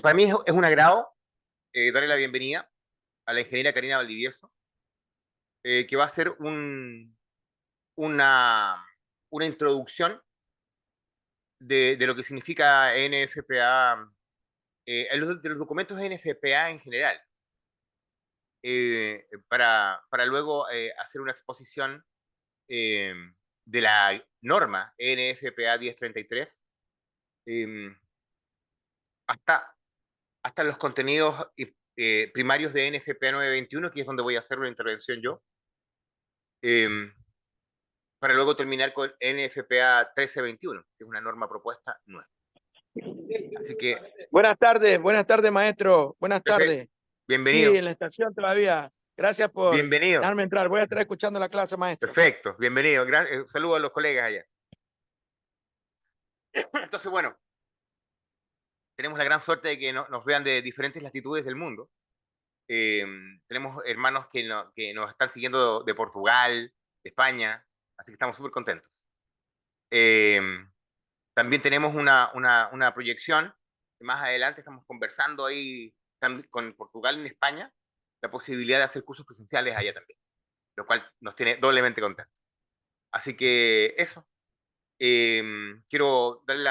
Para mí es un agrado darle la bienvenida a la ingeniera Karina Valdivieso, que va a hacer una, una introducción de lo que significa NFPA, de los documentos NFPA en general, para luego hacer una exposición eh, de la norma NFPA 1033 eh, hasta, hasta los contenidos primarios de NFPA 921, que es donde voy a hacer una intervención yo, eh, para luego terminar con NFPA 1321, que es una norma propuesta nueva. Así que, Buenas tardes, maestro. Buenas jefe, tardes. Sí, bienvenido, en la estación todavía. Gracias por bienvenido, dejarme entrar. Voy a estar escuchando la clase, maestro. perfecto, bienvenido. Saludos a los colegas allá. Entonces, bueno, tenemos la gran suerte de que nos vean de diferentes latitudes del mundo. Eh, Tenemos hermanos que nos están siguiendo de Portugal, de España, así que estamos súper contentos. Eh, También tenemos una proyección, que más adelante estamos conversando ahí con Portugal en España, la posibilidad de hacer cursos presenciales allá también, lo cual nos tiene doblemente contentos. Así que eso, quiero darle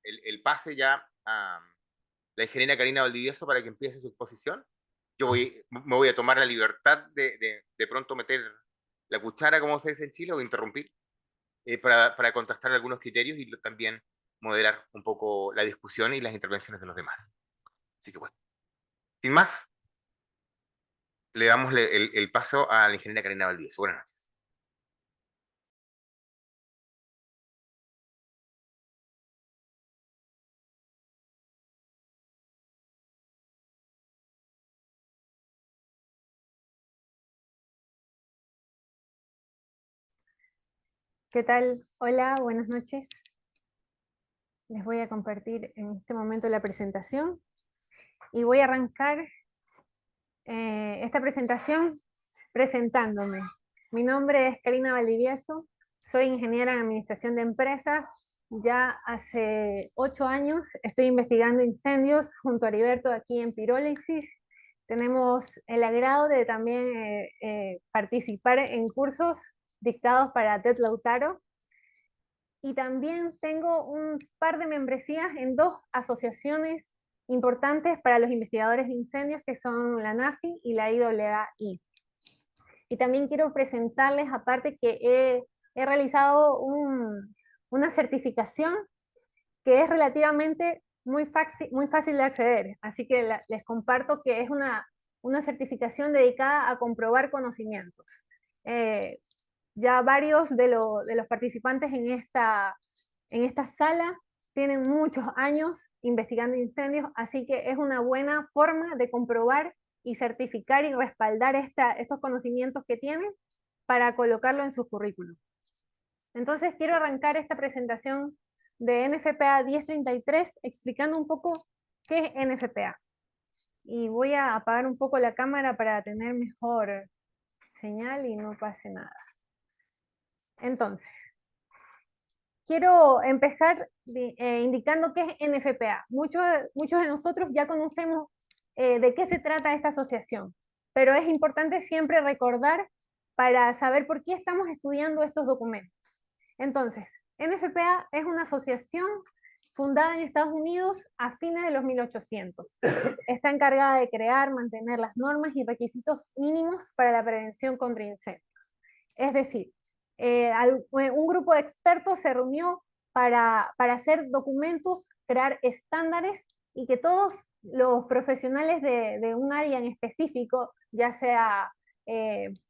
el pase ya a la ingeniera Karina Valdivieso para que empiece su exposición. Me voy a tomar la libertad de pronto meter la cuchara, como se dice en Chile, o interrumpir, para contrastar algunos criterios y también moderar un poco la discusión y las intervenciones de los demás. Así que bueno, sin más, le damos el paso a la ingeniera Karina Valdivieso. Buenas noches. ¿Qué tal? Hola, buenas noches. Les voy a compartir en este momento la presentación y voy a arrancar esta presentación presentándome. Mi nombre es Karina Valdivieso, soy ingeniera en Administración de Empresas. Ya hace 8 años estoy investigando incendios junto a Heriberto aquí en Pirólisis. Tenemos el agrado de también participar en cursos dictados para TED Lautaro. Y también tengo un par de membresías en 2 asociaciones importantes para los investigadores de incendios, que son la NAFI y la IAAI. Y también quiero presentarles, aparte, que he realizado una certificación que es relativamente muy fácil de acceder. Así que les comparto que es una certificación dedicada a comprobar conocimientos. Ya varios de los participantes en esta sala tienen muchos años investigando incendios, así que es una buena forma de comprobar y certificar y respaldar estos conocimientos que tienen para colocarlo en sus currículum. Entonces quiero arrancar esta presentación de NFPA 1033 explicando un poco qué es NFPA. Y voy a apagar un poco la cámara para tener mejor señal y no pase nada. Entonces, quiero empezar indicando qué es NFPA. Muchos de nosotros ya conocemos de qué se trata esta asociación, pero es importante siempre recordar para saber por qué estamos estudiando estos documentos. Entonces, NFPA es una asociación fundada en Estados Unidos a fines de los 1800. Está encargada de crear, mantener las normas y requisitos mínimos para la prevención contra incendios. Es decir, un grupo de expertos se reunió para hacer documentos, crear estándares y que todos los profesionales de un área en específico, ya sea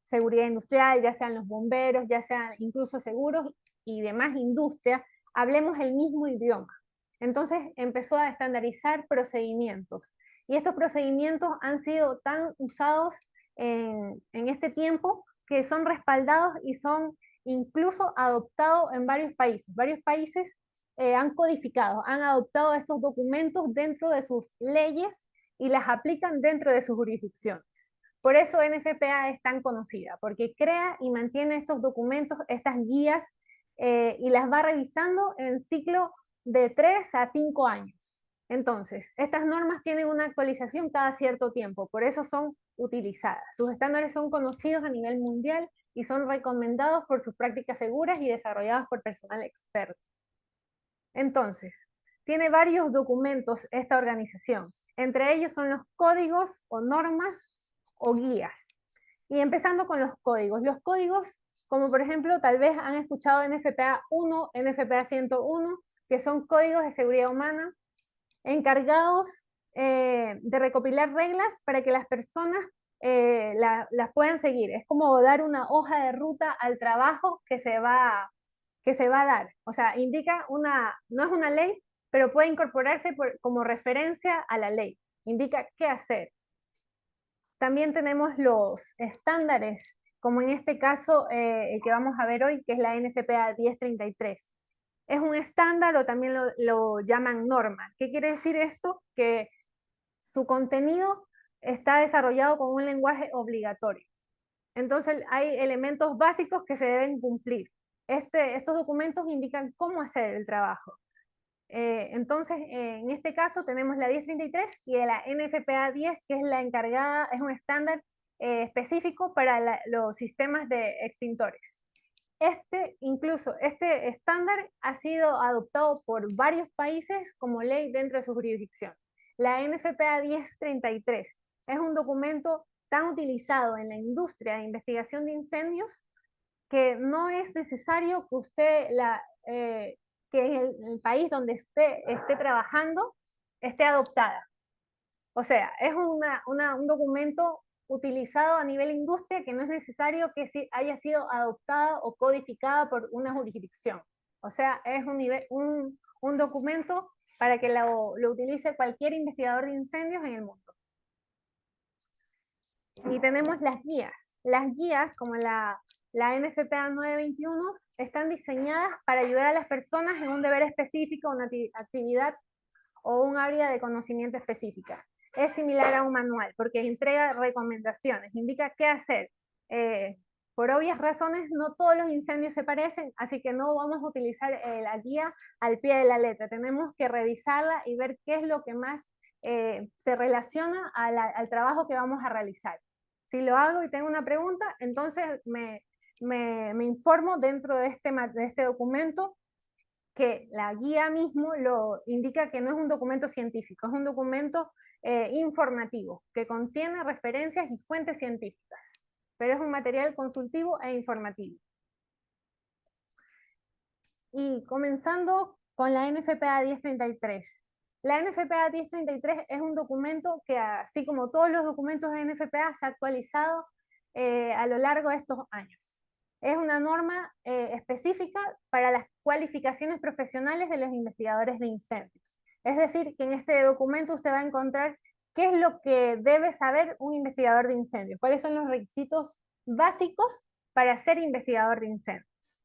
seguridad industrial, ya sean los bomberos, ya sean incluso seguros y demás industria, hablemos el mismo idioma. Entonces empezó a estandarizar procedimientos. Y estos procedimientos han sido tan usados en este tiempo que son respaldados y son incluso adoptados en varios países. Varios países han codificado, han adoptado estos documentos dentro de sus leyes y las aplican dentro de sus jurisdicciones. Por eso NFPA es tan conocida, porque crea y mantiene estos documentos, estas guías, y las va revisando en ciclo de 3 a 5 años. Entonces, estas normas tienen una actualización cada cierto tiempo, por eso son utilizadas. Sus estándares son conocidos a nivel mundial y son recomendados por sus prácticas seguras y desarrollados por personal experto. Entonces, tiene varios documentos esta organización. Entre ellos son los códigos o normas o guías. Y empezando con los códigos. Los códigos, como por ejemplo, tal vez han escuchado NFPA 1, NFPA 101, que son códigos de seguridad humana, encargados de recopilar reglas para que las personas las puedan seguir. Es como dar una hoja de ruta al trabajo que se va a dar. O sea, indica no es una ley, pero puede incorporarse como referencia a la ley. Indica qué hacer. También tenemos los estándares, como en este caso el que vamos a ver hoy, que es la NFPA 1033. Es un estándar o también lo llaman norma. ¿Qué quiere decir esto? Que su contenido está desarrollado con un lenguaje obligatorio. Entonces hay elementos básicos que se deben cumplir. Estos documentos indican cómo hacer el trabajo. Entonces, en este caso tenemos la 1033 y la NFPA 10, que es la encargada, es un estándar específico para los sistemas de extintores. Este estándar ha sido adoptado por varios países como ley dentro de su jurisdicción. La NFPA 1033 es un documento tan utilizado en la industria de investigación de incendios que no es necesario que usted que en el país donde esté trabajando esté adoptada. O sea, es un documento utilizado a nivel industria que no es necesario que haya sido adoptada o codificada por una jurisdicción. O sea, es un documento para que lo utilice cualquier investigador de incendios en el mundo. Y tenemos las guías. Las guías, como la NFPA 921, están diseñadas para ayudar a las personas en un deber específico, una actividad o un área de conocimiento específica. Es similar a un manual, porque entrega recomendaciones, indica qué hacer. Por obvias razones, no todos los incendios se parecen, así que no vamos a utilizar la guía al pie de la letra. Tenemos que revisarla y ver qué es lo que más se relaciona al trabajo que vamos a realizar. Si lo hago y tengo una pregunta, entonces me informo dentro de este documento, que la guía mismo lo indica que no es un documento científico, es un documento informativo, que contiene referencias y fuentes científicas, pero es un material consultivo e informativo. Y comenzando con la NFPA 1033. La NFPA 1033 es un documento que, así como todos los documentos de NFPA, se ha actualizado a lo largo de estos años. Es una norma específica para las cualificaciones profesionales de los investigadores de incendios. Es decir, que en este documento usted va a encontrar qué es lo que debe saber un investigador de incendios, cuáles son los requisitos básicos para ser investigador de incendios.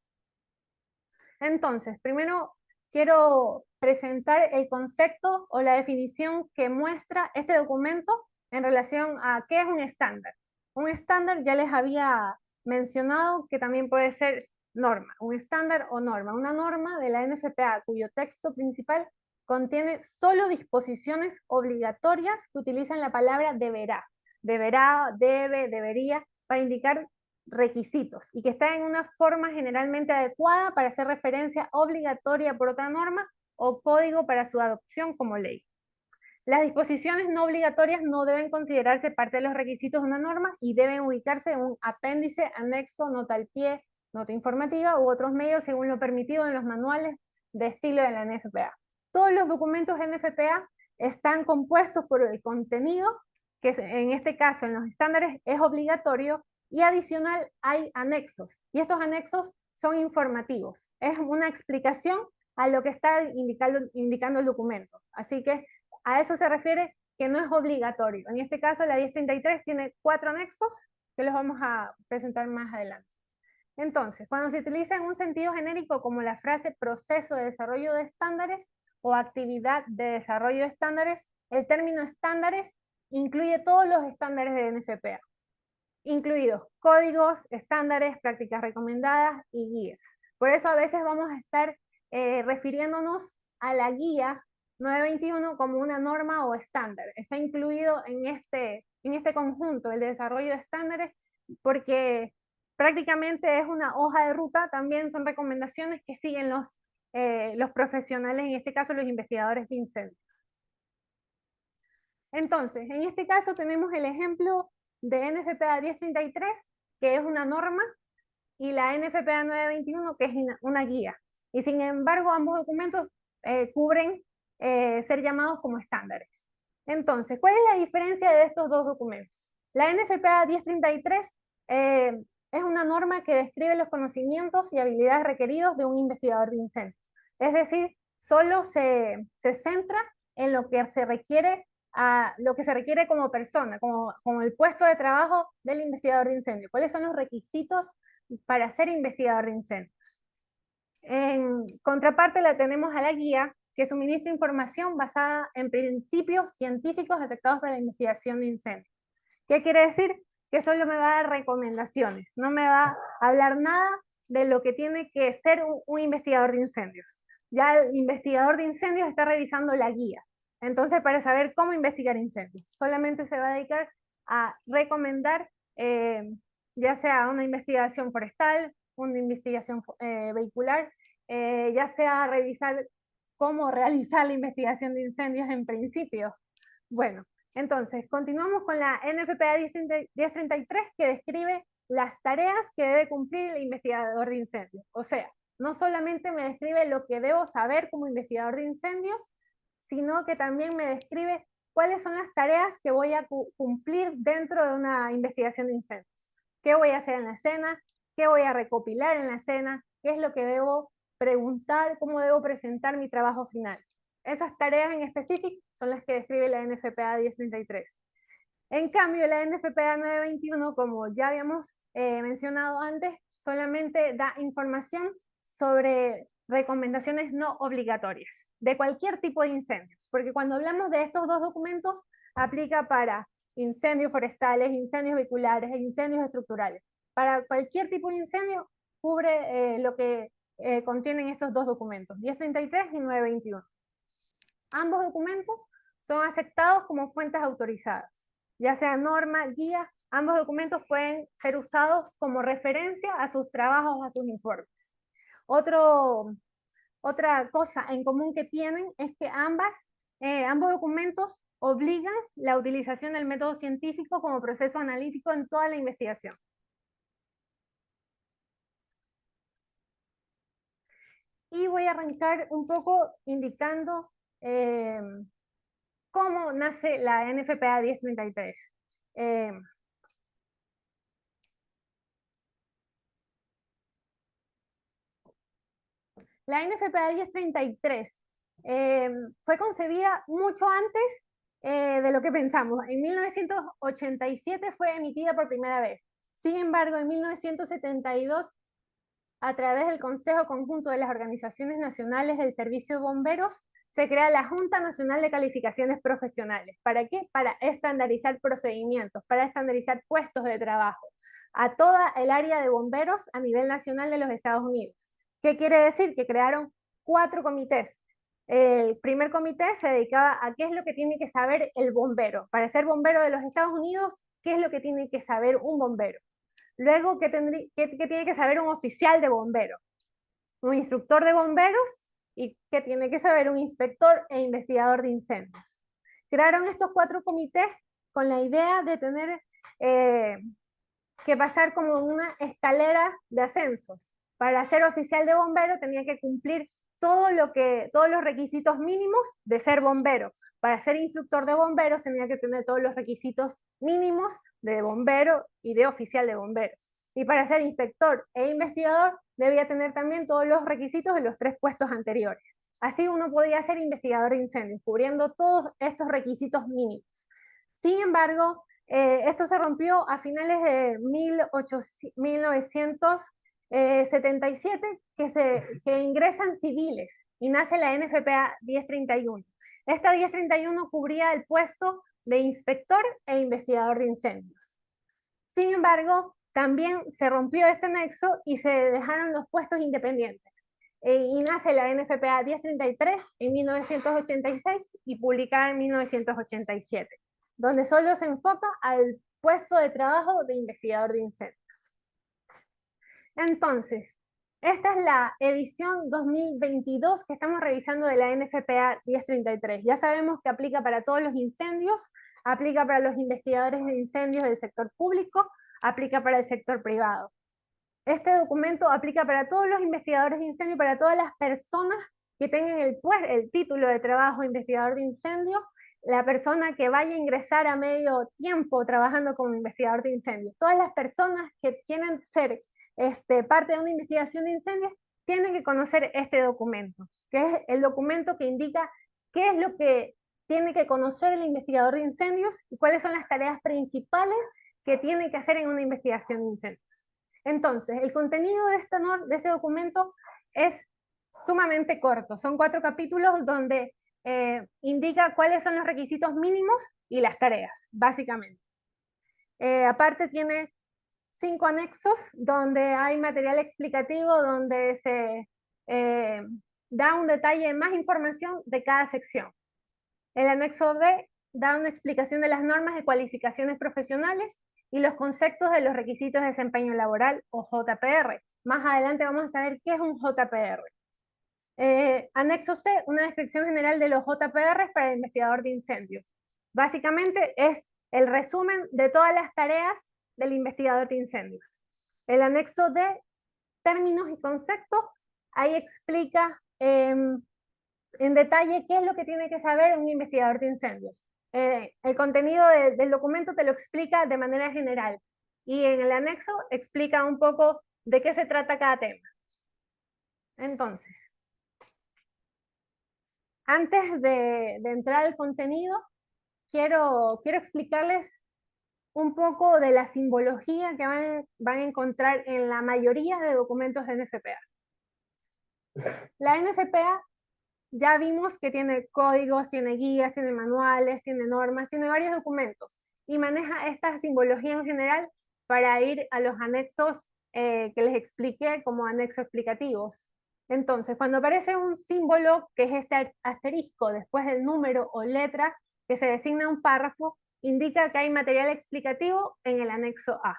Entonces, primero quiero presentar el concepto o la definición que muestra este documento en relación a qué es un estándar. Un estándar, ya les había mencionado que también puede ser norma, un estándar o norma. Una norma de la NFPA cuyo texto principal contiene solo disposiciones obligatorias que utilizan la palabra deberá. Deberá, debe, debería, para indicar requisitos y que está en una forma generalmente adecuada para hacer referencia obligatoria por otra norma o código para su adopción como ley. Las disposiciones no obligatorias no deben considerarse parte de los requisitos de una norma y deben ubicarse en un apéndice, anexo, nota al pie, nota informativa u otros medios según lo permitido en los manuales de estilo de la NFPA. Todos los documentos NFPA están compuestos por el contenido, que en este caso en los estándares es obligatorio, y adicional hay anexos, y estos anexos son informativos. Es una explicación a lo que está indicando el documento. Así que a eso se refiere que no es obligatorio. En este caso la 1033 tiene 4 anexos que los vamos a presentar más adelante. Entonces, cuando se utiliza en un sentido genérico como la frase proceso de desarrollo de estándares o actividad de desarrollo de estándares, el término estándares incluye todos los estándares de NFPA, incluidos códigos, estándares, prácticas recomendadas y guías. Por eso a veces vamos a estar refiriéndonos a la guía 921 como una norma o estándar. Está incluido en este conjunto, el desarrollo de estándares, porque prácticamente es una hoja de ruta, también son recomendaciones que siguen los profesionales, en este caso los investigadores de incendios. Entonces, en este caso tenemos el ejemplo de NFPA 1033, que es una norma, y la NFPA 921, que es una guía. Y sin embargo, ambos documentos cubren ser llamados como estándares. Entonces, ¿cuál es la diferencia de estos dos documentos? La NFPA 1033 es una norma que describe los conocimientos y habilidades requeridos de un investigador de incendios. Es decir, solo se centra en lo que se requiere como persona, como el puesto de trabajo del investigador de incendios. ¿Cuáles son los requisitos para ser investigador de incendios? En contraparte la tenemos a la guía, que suministra información basada en principios científicos aceptados para la investigación de incendios. ¿Qué quiere decir? Que solo me va a dar recomendaciones, no me va a hablar nada de lo que tiene que ser un investigador de incendios. Ya el investigador de incendios está revisando la guía. Entonces, para saber cómo investigar incendios, solamente se va a dedicar a recomendar ya sea una investigación forestal, una investigación vehicular, ya sea revisar cómo realizar la investigación de incendios en principio. Bueno, entonces, continuamos con la NFPA 1033, que describe las tareas que debe cumplir el investigador de incendios. O sea, no solamente me describe lo que debo saber como investigador de incendios, sino que también me describe cuáles son las tareas que voy a cumplir dentro de una investigación de incendios. ¿Qué voy a hacer en la escena? ¿Qué voy a recopilar en la escena? ¿Qué es lo que debo preguntar? ¿Cómo debo presentar mi trabajo final? Esas tareas en específico son las que describe la NFPA 1033. En cambio, la NFPA 921, como ya habíamos mencionado antes, solamente da información sobre recomendaciones no obligatorias de cualquier tipo de incendios, porque cuando hablamos de estos dos documentos, aplica para incendios forestales, incendios vehiculares e incendios estructurales. Para cualquier tipo de incendio, cubre lo que contienen estos dos documentos, 1033 y 921. Ambos documentos son aceptados como fuentes autorizadas, ya sea norma, guía. Ambos documentos pueden ser usados como referencia a sus trabajos, a sus informes. Otra cosa en común que tienen es que ambos documentos obligan la utilización del método científico como proceso analítico en toda la investigación. Y voy a arrancar un poco indicando cómo nace la NFPA 1033. La NFPA 1033 fue concebida mucho antes de lo que pensamos. En 1987 fue emitida por primera vez. Sin embargo, en 1972, a través del Consejo Conjunto de las Organizaciones Nacionales del Servicio de Bomberos, se crea la Junta Nacional de Calificaciones Profesionales. ¿Para qué? Para estandarizar procedimientos, para estandarizar puestos de trabajo a toda el área de bomberos a nivel nacional de los Estados Unidos. ¿Qué quiere decir? Que crearon 4 comités. El primer comité se dedicaba a qué es lo que tiene que saber el bombero. Para ser bombero de los Estados Unidos, ¿qué es lo que tiene que saber un bombero? Luego, ¿qué tiene que saber un oficial de bomberos? Un instructor de bomberos y qué tiene que saber un inspector e investigador de incendios. Crearon estos 4 comités con la idea de tener que pasar como una escalera de ascensos. Para ser oficial de bombero tenía que cumplir todos los requisitos mínimos de ser bombero. Para ser instructor de bomberos tenía que tener todos los requisitos mínimos de bombero y de oficial de bombero. Y para ser inspector e investigador debía tener también todos los requisitos de los 3 puestos anteriores. Así uno podía ser investigador de incendios, cubriendo todos estos requisitos mínimos. Sin embargo, esto se rompió a finales de 1977, que ingresan civiles y nace la NFPA 1031. Esta 1031 cubría el puesto de inspector e investigador de incendios. Sin embargo, también se rompió este nexo y se dejaron los puestos independientes. y nace la NFPA 1033 en 1986 y publicada en 1987, donde solo se enfoca al puesto de trabajo de investigador de incendios. Entonces, esta es la edición 2022 que estamos revisando de la NFPA 1033. Ya sabemos que aplica para todos los incendios, aplica para los investigadores de incendios del sector público, aplica para el sector privado. Este documento aplica para todos los investigadores de incendio, para todas las personas que tengan el título de trabajo de investigador de incendio, la persona que vaya a ingresar a medio tiempo trabajando como investigador de incendios. Todas las personas que quieren ser parte de una investigación de incendios tienen que conocer este documento, que es el documento que indica qué es lo que tiene que conocer el investigador de incendios y cuáles son las tareas principales que tiene que hacer en una investigación de incendios. Entonces, el contenido de este documento es sumamente corto. Son 4 capítulos donde indica cuáles son los requisitos mínimos y las tareas, básicamente. Aparte tiene 5 anexos donde hay material explicativo, donde se da un detalle, más información de cada sección. El anexo B da una explicación de las normas de cualificaciones profesionales y los conceptos de los requisitos de desempeño laboral o JPR. Más adelante vamos a saber qué es un JPR. Anexo C, una descripción general de los JPR para el investigador de incendios. Básicamente es el resumen de todas las tareas del investigador de incendios. El anexo D, términos y conceptos, ahí explica en detalle qué es lo que tiene que saber un investigador de incendios. El contenido del documento te lo explica de manera general y en el anexo explica un poco de qué se trata cada tema. Entonces, antes de entrar al contenido, quiero explicarles un poco de la simbología que van a encontrar en la mayoría de documentos de NFPA. La NFPA ya vimos que tiene códigos, tiene guías, tiene manuales, tiene normas, tiene varios documentos y maneja esta simbología en general para ir a los anexos que les expliqué como anexos explicativos. Entonces, cuando aparece un símbolo, que es este asterisco después del número o letra que se designa un párrafo, indica que hay material explicativo en el anexo A.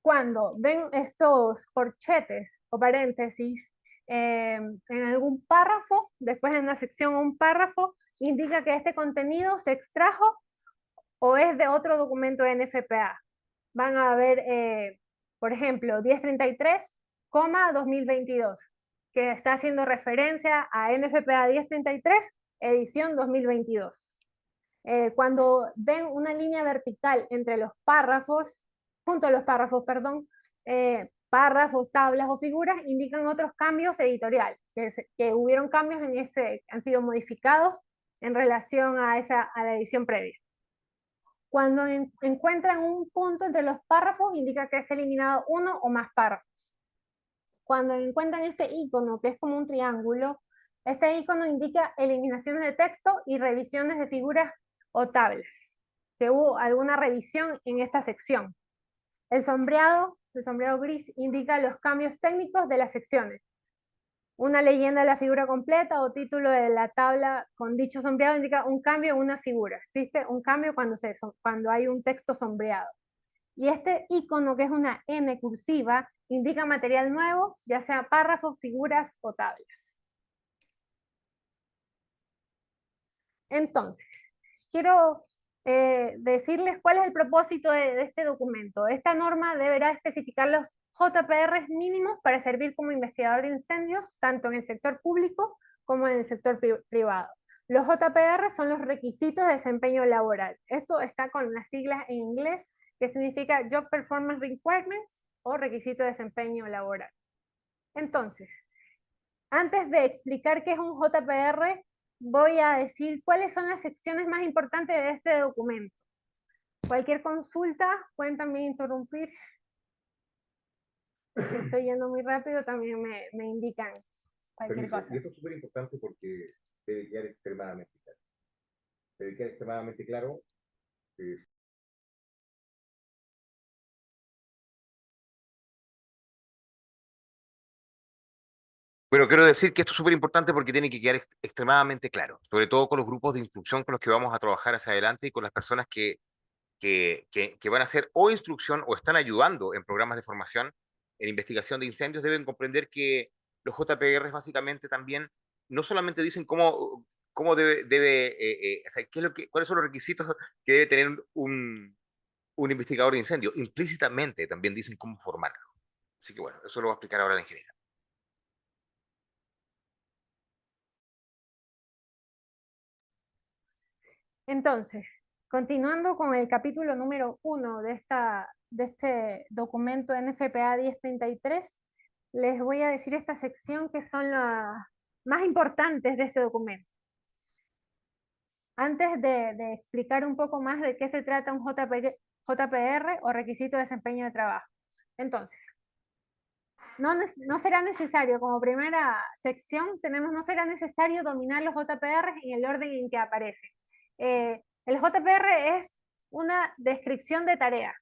Cuando ven estos corchetes o paréntesis en algún párrafo, después en una sección o un párrafo, indica que este contenido se extrajo o es de otro documento de NFPA. Van a ver, por ejemplo, 1033,2022, que está haciendo referencia a NFPA 1033, edición 2022. Cuando ven una línea vertical entre los párrafos, junto a los párrafos, perdón, párrafos, tablas o figuras, indican otros cambios editoriales, que hubieron cambios han sido modificados en relación a la edición previa. Cuando encuentran un punto entre los párrafos, indica que es eliminado uno o más párrafos. Cuando encuentran este icono, que es como un triángulo, este icono indica eliminaciones de texto y revisiones de figuras o tablas, que hubo alguna revisión en esta sección. El sombreado gris indica los cambios técnicos de las secciones. Una leyenda de la figura completa o título de la tabla con dicho sombreado indica un cambio en una figura. Existe un cambio cuando hay un texto sombreado. Y este icono, que es una N cursiva, indica material nuevo, ya sea párrafos, figuras o tablas. Entonces, quiero decirles cuál es el propósito de este documento. Esta norma deberá especificar los JPR mínimos para servir como investigador de incendios, tanto en el sector público como en el sector privado. Los JPR son los requisitos de desempeño laboral. Esto está con las siglas en inglés, que significa Job Performance Requirements o requisito de desempeño laboral. Entonces, antes de explicar qué es un JPR, voy a decir cuáles son las secciones más importantes de este documento. Cualquier consulta, pueden también interrumpir. Si estoy yendo muy rápido, también me indican cualquier cosa. Y esto es súper importante porque debe quedar extremadamente claro. Debe quedar extremadamente claro Bueno, quiero decir que esto es súper importante porque tiene que quedar extremadamente claro, sobre todo con los grupos de instrucción con los que vamos a trabajar hacia adelante y con las personas que van a hacer o instrucción o están ayudando en programas de formación en investigación de incendios, deben comprender que los JPR básicamente también no solamente dicen cómo o sea, cuáles son los requisitos que debe tener un investigador de incendio, implícitamente también dicen cómo formarlo. Así que bueno, eso lo va a explicar ahora la ingeniera. Entonces, continuando con el capítulo número 1 de este documento NFPA 1033, les voy a decir esta sección que son las más importantes de este documento. Antes de explicar un poco más de qué se trata un JPR o requisito de desempeño de trabajo. Entonces, no será necesario, como primera sección, no será necesario dominar los JPR en el orden en que aparecen. El JPR es una descripción de tarea.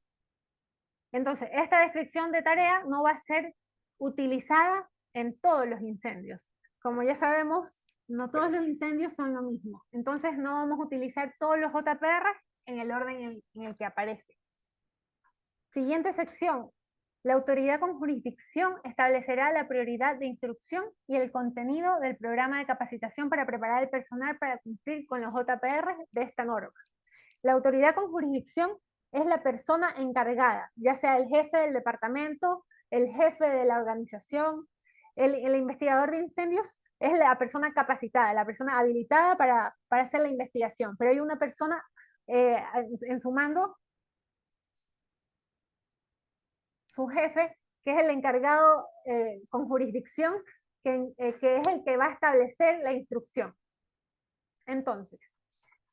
Entonces, esta descripción de tarea no va a ser utilizada en todos los incendios. Como ya sabemos, no todos los incendios son lo mismo. Entonces, no vamos a utilizar todos los JPR en el orden en el que aparece. Siguiente sección. La autoridad con jurisdicción establecerá la prioridad de instrucción y el contenido del programa de capacitación para preparar al personal para cumplir con los JPR de esta norma. La autoridad con jurisdicción es la persona encargada, ya sea el jefe del departamento, el jefe de la organización, el investigador de incendios es la persona capacitada, la persona habilitada para hacer la investigación, pero hay una persona en su mando, su jefe, que es el encargado con jurisdicción, que es el que va a establecer la instrucción. Entonces,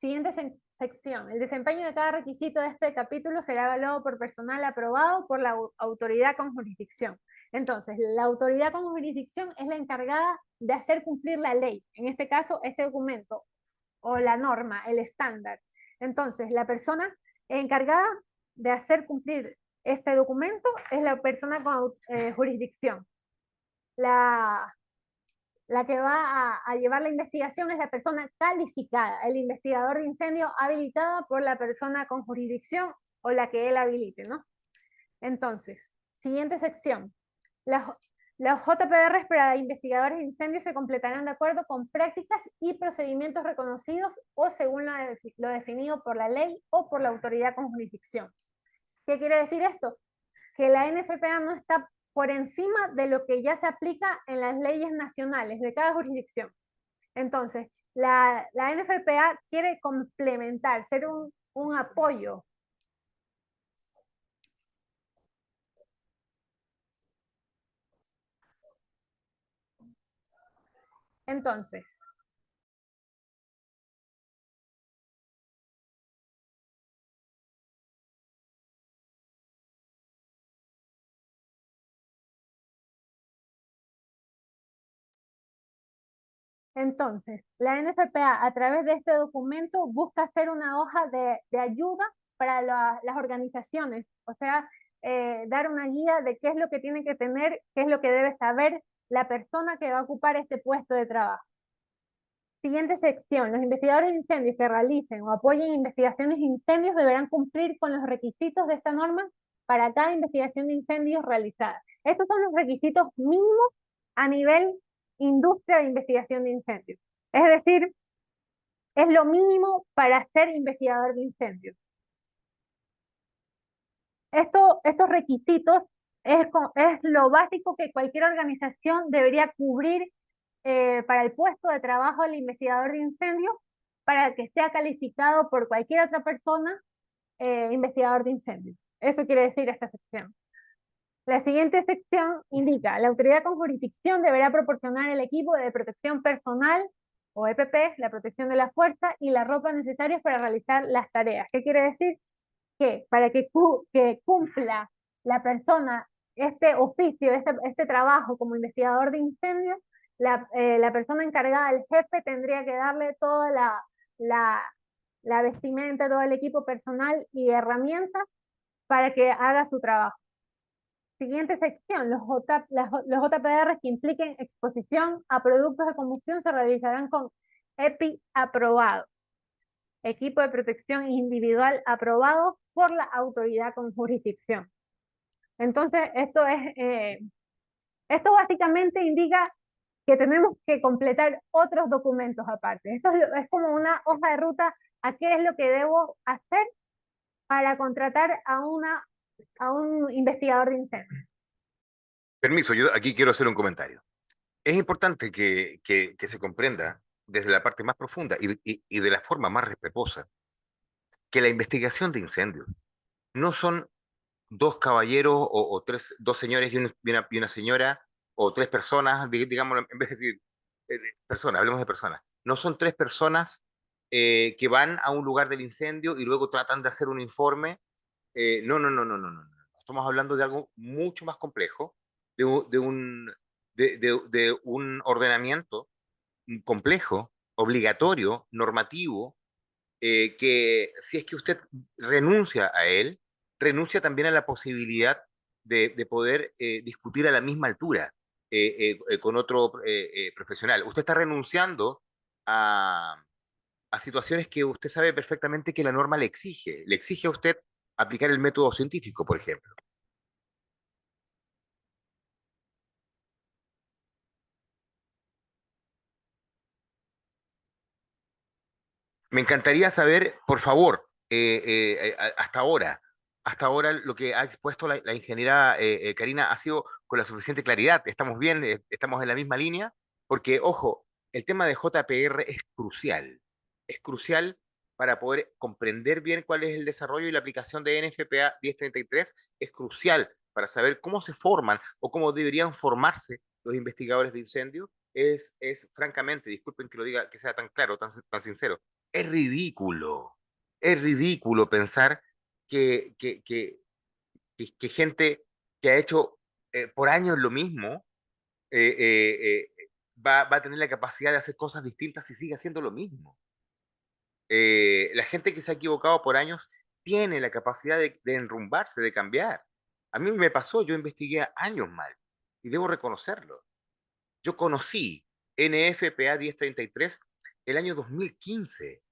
siguiente sección. El desempeño de cada requisito de este capítulo será evaluado por personal aprobado por la autoridad con jurisdicción. Entonces, la autoridad con jurisdicción es la encargada de hacer cumplir la ley. En este caso, este documento o la norma, el estándar. Entonces, la persona encargada de hacer cumplir este documento es la persona con jurisdicción. La que va a llevar la investigación es la persona calificada, el investigador de incendio habilitado por la persona con jurisdicción o la que él habilite, ¿no? Entonces, siguiente sección. Los JPRs para investigadores de incendios se completarán de acuerdo con prácticas y procedimientos reconocidos o según lo definido por la ley o por la autoridad con jurisdicción. ¿Qué quiere decir esto? Que la NFPA no está por encima de lo que ya se aplica en las leyes nacionales de cada jurisdicción. Entonces, la NFPA quiere complementar, ser un apoyo. Entonces, la NFPA a través de este documento busca hacer una hoja de ayuda para las organizaciones, o sea, dar una guía de qué es lo que tiene que tener, qué es lo que debe saber la persona que va a ocupar este puesto de trabajo. Siguiente sección. Los investigadores de incendios que realicen o apoyen investigaciones de incendios deberán cumplir con los requisitos de esta norma para cada investigación de incendios realizada. Estos son los requisitos mínimos a nivel industria de investigación de incendios. Es decir, es lo mínimo para ser investigador de incendios. Estos requisitos es lo básico que cualquier organización debería cubrir para el puesto de trabajo del investigador de incendios para que sea calificado por cualquier otra persona investigador de incendios. Eso quiere decir esta sección. La siguiente sección indica, la autoridad con jurisdicción deberá proporcionar el equipo de protección personal o EPP, la protección de la fuerza y la ropa necesarias para realizar las tareas. ¿Qué quiere decir? Que para que cumpla la persona este oficio, este trabajo como investigador de incendios, la persona encargada, el jefe, tendría que darle toda la vestimenta, todo el equipo personal y herramientas para que haga su trabajo. siguiente sección, los JPR que impliquen exposición a productos de combustión se realizarán con EPI aprobado, equipo de protección individual aprobado por la autoridad con jurisdicción. Entonces, esto básicamente indica que tenemos que completar otros documentos aparte. Esto es como una hoja de ruta a qué es lo que debo hacer para contratar a un investigador de incendios. Permiso, yo aquí quiero hacer un comentario. Es importante que se comprenda desde la parte más profunda y de la forma más respetuosa que la investigación de incendios no son dos caballeros o dos señores y una señora o tres personas, digamos, en vez de decir personas, hablemos de personas. No son tres personas que van a un lugar del incendio y luego tratan de hacer un informe. No, no, no, no, no, no. Estamos hablando de algo mucho más complejo, de un ordenamiento complejo, obligatorio, normativo, que si es que usted renuncia a él, renuncia también a la posibilidad de poder discutir a la misma altura con otro profesional. Usted está renunciando a situaciones que usted sabe perfectamente que la norma le exige. Le exige a usted aplicar el método científico, por ejemplo. Me encantaría saber, por favor, hasta ahora lo que ha expuesto la ingeniera Karina ha sido con la suficiente claridad. Estamos bien, estamos en la misma línea, porque, ojo, el tema de JPR es crucial para poder comprender bien cuál es el desarrollo y la aplicación de NFPA 1033, es crucial para saber cómo se forman o cómo deberían formarse los investigadores de incendios. Francamente, disculpen que lo diga, que sea tan claro, tan sincero, es ridículo pensar que, que, que, que gente que ha hecho por años lo mismo va a tener la capacidad de hacer cosas distintas si sigue haciendo lo mismo. La gente que se ha equivocado por años tiene la capacidad de enrumbarse, de cambiar. A mí me pasó, yo investigué años mal y debo reconocerlo. Yo conocí NFPA 1033 el año 2015.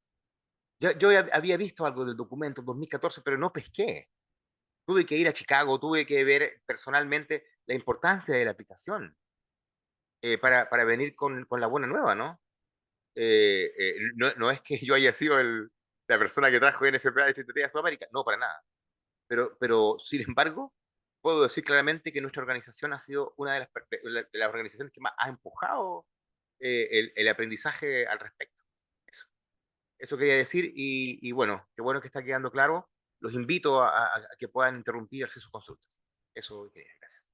Yo había visto algo del documento en 2014, pero no pesqué. Tuve que ir a Chicago, tuve que ver personalmente la importancia de la aplicación para venir con la buena nueva, ¿no? No es que yo haya sido la persona que trajo NFPA de Secretaría de Sudamérica, no, para nada. Pero, sin embargo, puedo decir claramente que nuestra organización ha sido una de las organizaciones que más ha empujado el aprendizaje al respecto. Eso quería decir y bueno, qué bueno que está quedando claro. Los invito a que puedan interrumpir y hacer sus consultas. Eso quería, gracias.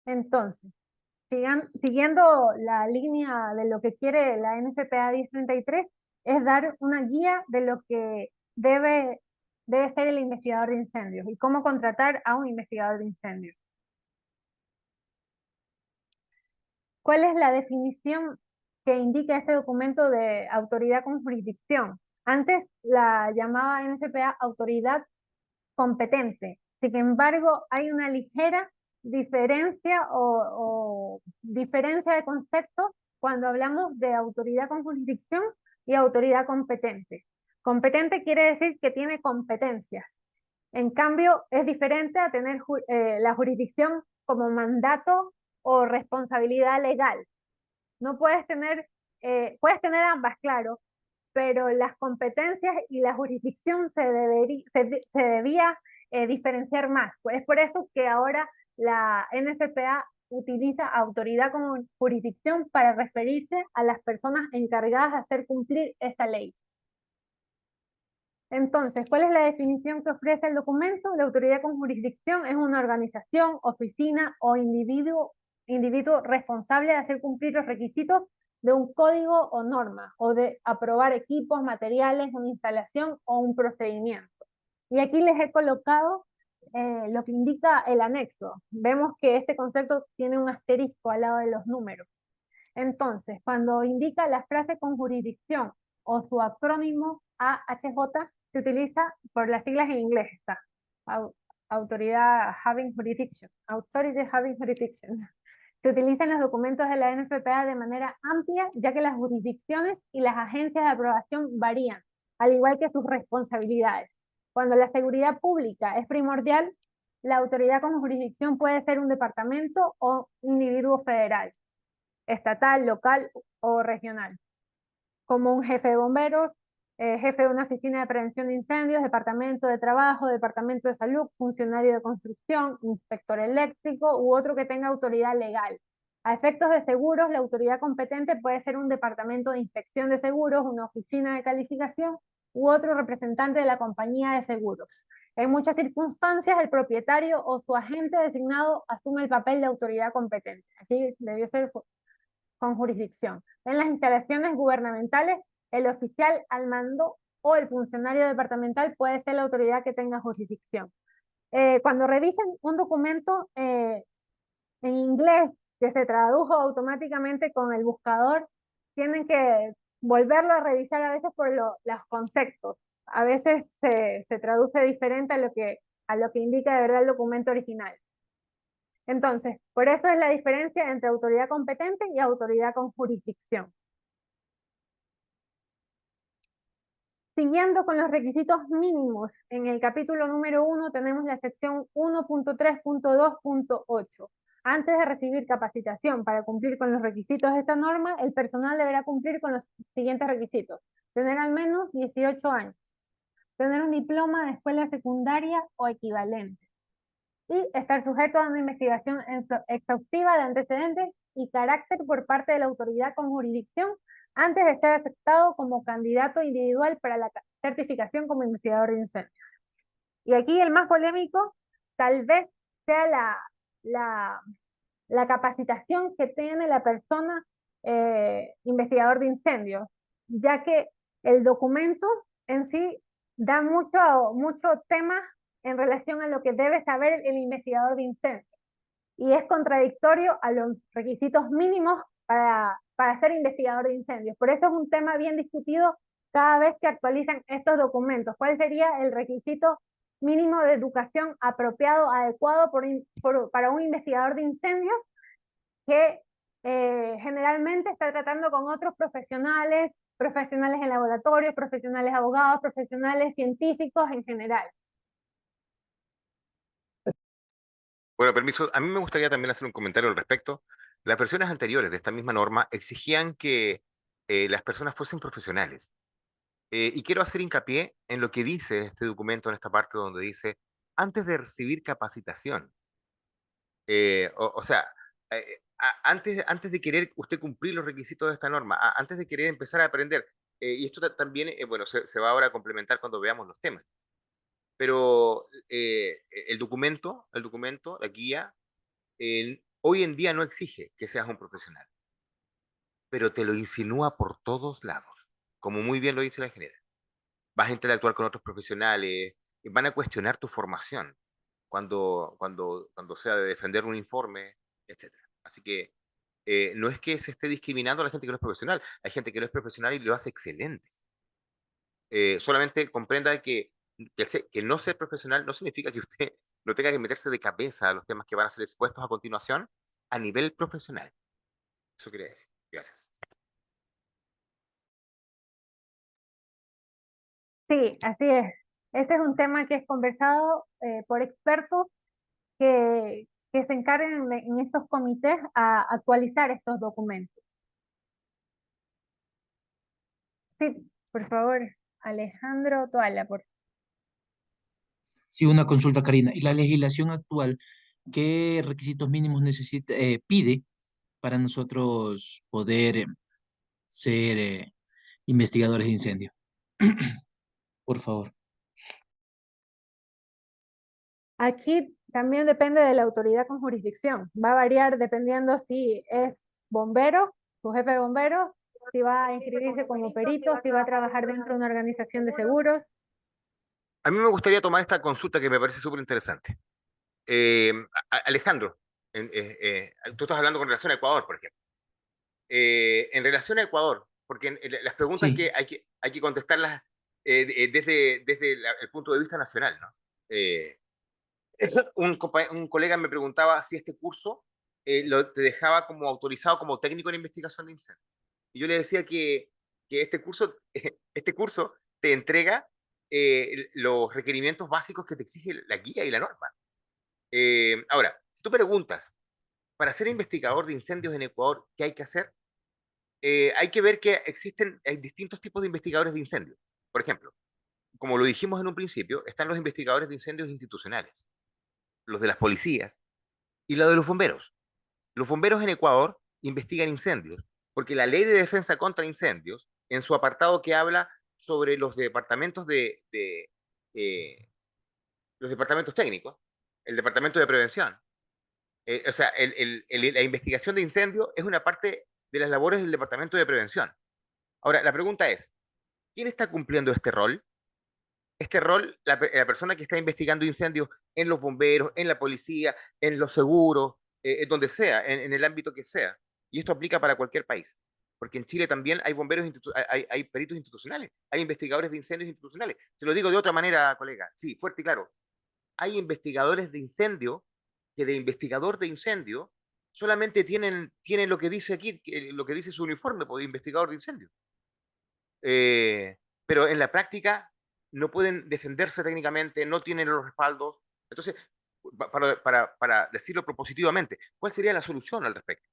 Entonces, siguiendo la línea de lo que quiere la NFPA 1033, es dar una guía de lo que debe ser el investigador de incendios y cómo contratar a un investigador de incendios. ¿Cuál es la definición que indica este documento de autoridad con jurisdicción? Antes la llamaba NFPA autoridad competente. Sin embargo, hay una ligera diferencia o diferencia de conceptos cuando hablamos de autoridad con jurisdicción y autoridad competente. Competente quiere decir que tiene competencias. En cambio, es diferente a tener la jurisdicción como mandato o responsabilidad legal. No puedes tener ambas, claro, pero las competencias y la jurisdicción se debía diferenciar más. Pues es por eso que ahora la NFPA utiliza autoridad como jurisdicción para referirse a las personas encargadas de hacer cumplir esta ley. Entonces, ¿cuál es la definición que ofrece el documento? La autoridad con jurisdicción es una organización, oficina o individuo responsable de hacer cumplir los requisitos de un código o norma, o de aprobar equipos, materiales, una instalación o un procedimiento. Y aquí les he colocado lo que indica el anexo. Vemos que este concepto tiene un asterisco al lado de los números. Entonces, cuando indica la frase con jurisdicción o su acrónimo AHJ, se utiliza por las siglas en inglés, está. Autoridad Having Jurisdiction. Authority Having Jurisdiction. Se utilizan los documentos de la NFPA de manera amplia, ya que las jurisdicciones y las agencias de aprobación varían, al igual que sus responsabilidades. Cuando la seguridad pública es primordial, la autoridad con jurisdicción puede ser un departamento o individuo federal, estatal, local o regional, como un jefe de bomberos, jefe de una oficina de prevención de incendios, departamento de trabajo, departamento de salud, funcionario de construcción, inspector eléctrico u otro que tenga autoridad legal. A efectos de seguros, la autoridad competente puede ser un departamento de inspección de seguros, una oficina de calificación u otro representante de la compañía de seguros. En muchas circunstancias, el propietario o su agente designado asume el papel de autoridad competente. Aquí debió ser con jurisdicción. En las instalaciones gubernamentales, el oficial al mando o el funcionario departamental puede ser la autoridad que tenga jurisdicción. Cuando revisen un documento en inglés que se tradujo automáticamente con el buscador, tienen que volverlo a revisar a veces por los conceptos. A veces se traduce diferente a lo que indica de verdad el documento original. Entonces, por eso es la diferencia entre autoridad competente y autoridad con jurisdicción. Siguiendo con los requisitos mínimos, en el capítulo número 1 tenemos la sección 1.3.2.8. Antes de recibir capacitación para cumplir con los requisitos de esta norma, el personal deberá cumplir con los siguientes requisitos. Tener al menos 18 años. Tener un diploma de escuela secundaria o equivalente. Y estar sujeto a una investigación exhaustiva de antecedentes y carácter por parte de la autoridad con jurisdicción antes de ser aceptado como candidato individual para la certificación como investigador de incendios. Y aquí el más polémico tal vez sea la capacitación que tiene la persona investigador de incendios, ya que el documento en sí da mucho tema en relación a lo que debe saber el investigador de incendios. Y es contradictorio a los requisitos mínimos para ser investigador de incendios. Por eso es un tema bien discutido cada vez que actualizan estos documentos. ¿Cuál sería el requisito mínimo de educación apropiado, adecuado para un investigador de incendios que generalmente está tratando con otros profesionales en laboratorios, profesionales abogados, profesionales científicos en general? Bueno, permiso, a mí me gustaría también hacer un comentario al respecto. Las versiones anteriores de esta misma norma exigían que las personas fuesen profesionales. Y quiero hacer hincapié en lo que dice este documento en esta parte donde dice, antes de recibir capacitación. O sea, antes de querer usted cumplir los requisitos de esta norma, antes de querer empezar a aprender, y esto también, bueno, se va ahora a complementar cuando veamos los temas. Pero el documento, la guía, hoy en día no exige que seas un profesional, pero te lo insinúa por todos lados, como muy bien lo dice la ingeniera. Vas a interactuar con otros profesionales, van a cuestionar tu formación cuando sea de defender un informe, etc. Así que no es que se esté discriminando a la gente que no es profesional, hay gente que no es profesional y lo hace excelente. Solamente comprenda que no ser profesional no significa que usted no tenga que meterse de cabeza a los temas que van a ser expuestos a continuación a nivel profesional. Eso quería decir. Gracias. Sí, así es. Este es un tema que es conversado por expertos que se encarguen en estos comités a actualizar estos documentos. Sí, por favor, Alejandro Toala, por favor. Sí, una consulta, Karina. ¿Y la legislación actual qué requisitos mínimos pide para nosotros poder ser investigadores de incendio? Por favor. Aquí también depende de la autoridad con jurisdicción. Va a variar dependiendo si es bombero, su jefe de bomberos, si va a inscribirse como perito, si va a trabajar dentro de una organización de seguros. A mí me gustaría tomar esta consulta que me parece súper interesante. Alejandro, tú estás hablando con relación a Ecuador, por ejemplo. En relación a Ecuador, porque las preguntas Sí. que hay que contestarlas desde el punto de vista nacional, ¿no? Un colega me preguntaba si este curso te dejaba como autorizado como técnico en investigación de incendios. Y yo le decía que este curso te entrega los requerimientos básicos que te exige la guía y la norma. Ahora, si tú preguntas, para ser investigador de incendios en Ecuador, ¿qué hay que hacer? Hay que ver que hay distintos tipos de investigadores de incendios. Por ejemplo, como lo dijimos en un principio, están los investigadores de incendios institucionales, los de las policías y los de los bomberos. Los bomberos en Ecuador investigan incendios, porque la Ley de Defensa contra Incendios, en su apartado que habla sobre los departamentos los departamentos técnicos, el departamento de prevención, o sea, la investigación de incendios es una parte de las labores del departamento de prevención. Ahora, la pregunta es, ¿quién está cumpliendo este rol? Este rol, la persona que está investigando incendios en los bomberos, en la policía, en los seguros, en donde sea, en el ámbito que sea. Y esto aplica para cualquier país. Porque en Chile también hay bomberos, hay peritos institucionales, hay investigadores de incendios institucionales. Se lo digo de otra manera, colega. Sí, fuerte y claro. Hay investigadores de incendio que de investigador de incendio solamente tienen lo que dice aquí, lo que dice su uniforme, pues, investigador de incendio. Pero en la práctica no pueden defenderse técnicamente, no tienen los respaldos. Entonces, para decirlo propositivamente, ¿cuál sería la solución al respecto?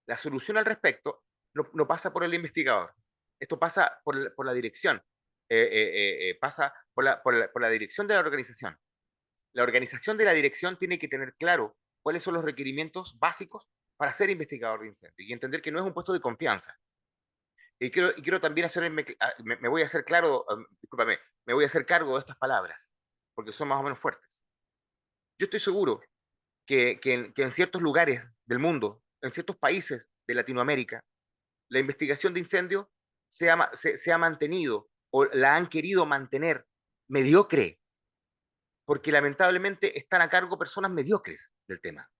La solución al respecto no pasa por el investigador, esto pasa por la dirección, pasa por la dirección de la organización. La organización de la dirección tiene que tener claro cuáles son los requerimientos básicos para ser investigador de incendio y entender que no es un puesto de confianza. Y quiero también me voy a hacer claro, discúlpame, me voy a hacer cargo de estas palabras, porque son más o menos fuertes. Yo estoy seguro que en ciertos lugares del mundo, en ciertos países de Latinoamérica, la investigación de incendios se ha mantenido o la han querido mantener mediocre, porque lamentablemente están a cargo personas mediocres del tema.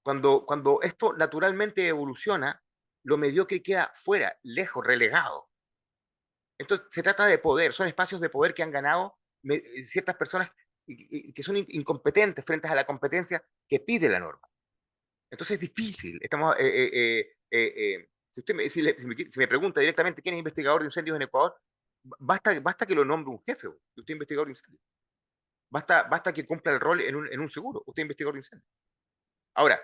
Cuando esto naturalmente evoluciona, lo mediocre queda fuera, lejos, relegado. Entonces, se trata de poder, son espacios de poder que han ganado ciertas personas que son incompetentes frente a la competencia que pide la norma. Entonces es difícil. Si me pregunta directamente quién es investigador de incendios en Ecuador, basta que lo nombre un jefe. Usted es investigador de incendios. Basta que cumpla el rol en un seguro. Usted es investigador de incendios. Ahora,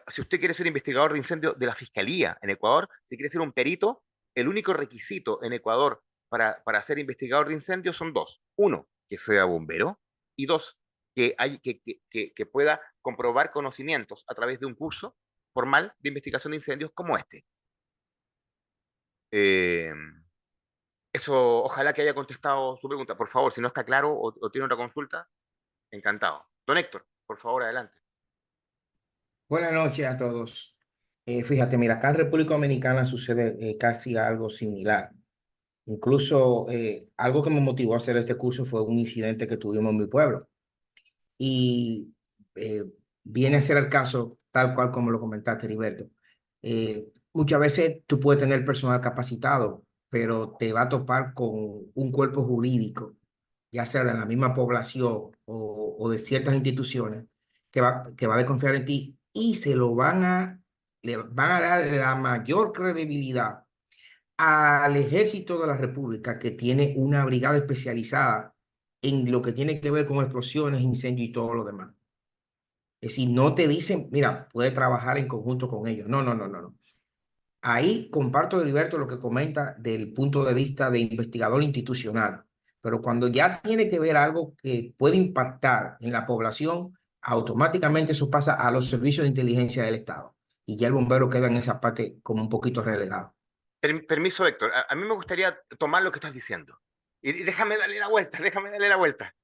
si usted quiere ser investigador de incendios de la Fiscalía en Ecuador, si quiere ser un perito, el único requisito en Ecuador para ser investigador de incendios son dos. Uno, que sea bombero, y dos, que pueda comprobar conocimientos a través de un curso formal de investigación de incendios como este. Eso, ojalá que haya contestado su pregunta. Por favor, si no está claro o tiene otra consulta, encantado. Don Héctor, por favor, adelante. Buenas noches a todos. Fíjate, mira, acá en República Dominicana sucede casi algo similar. Incluso algo que me motivó a hacer este curso fue un incidente que tuvimos en mi pueblo. Y eh, viene a ser el caso tal cual como lo comentaste, Heriberto. Muchas veces tú puedes tener personal capacitado, pero te va a topar con un cuerpo jurídico, ya sea de la misma población o de ciertas instituciones, que va a desconfiar en ti y le van a dar la mayor credibilidad al Ejército de la República, que tiene una brigada especializada en lo que tiene que ver con explosiones, incendios y todo lo demás. Es decir, no te dicen, mira, puede trabajar en conjunto con ellos. No, no, no, no, no. Ahí comparto, Heriberto, lo que comenta del punto de vista de investigador institucional. Pero cuando ya tiene que ver algo que puede impactar en la población, automáticamente eso pasa a los servicios de inteligencia del Estado. Y ya el bombero queda en esa parte como un poquito relegado. Permiso, Héctor. A mí me gustaría tomar lo que estás diciendo. Y déjame darle la vuelta.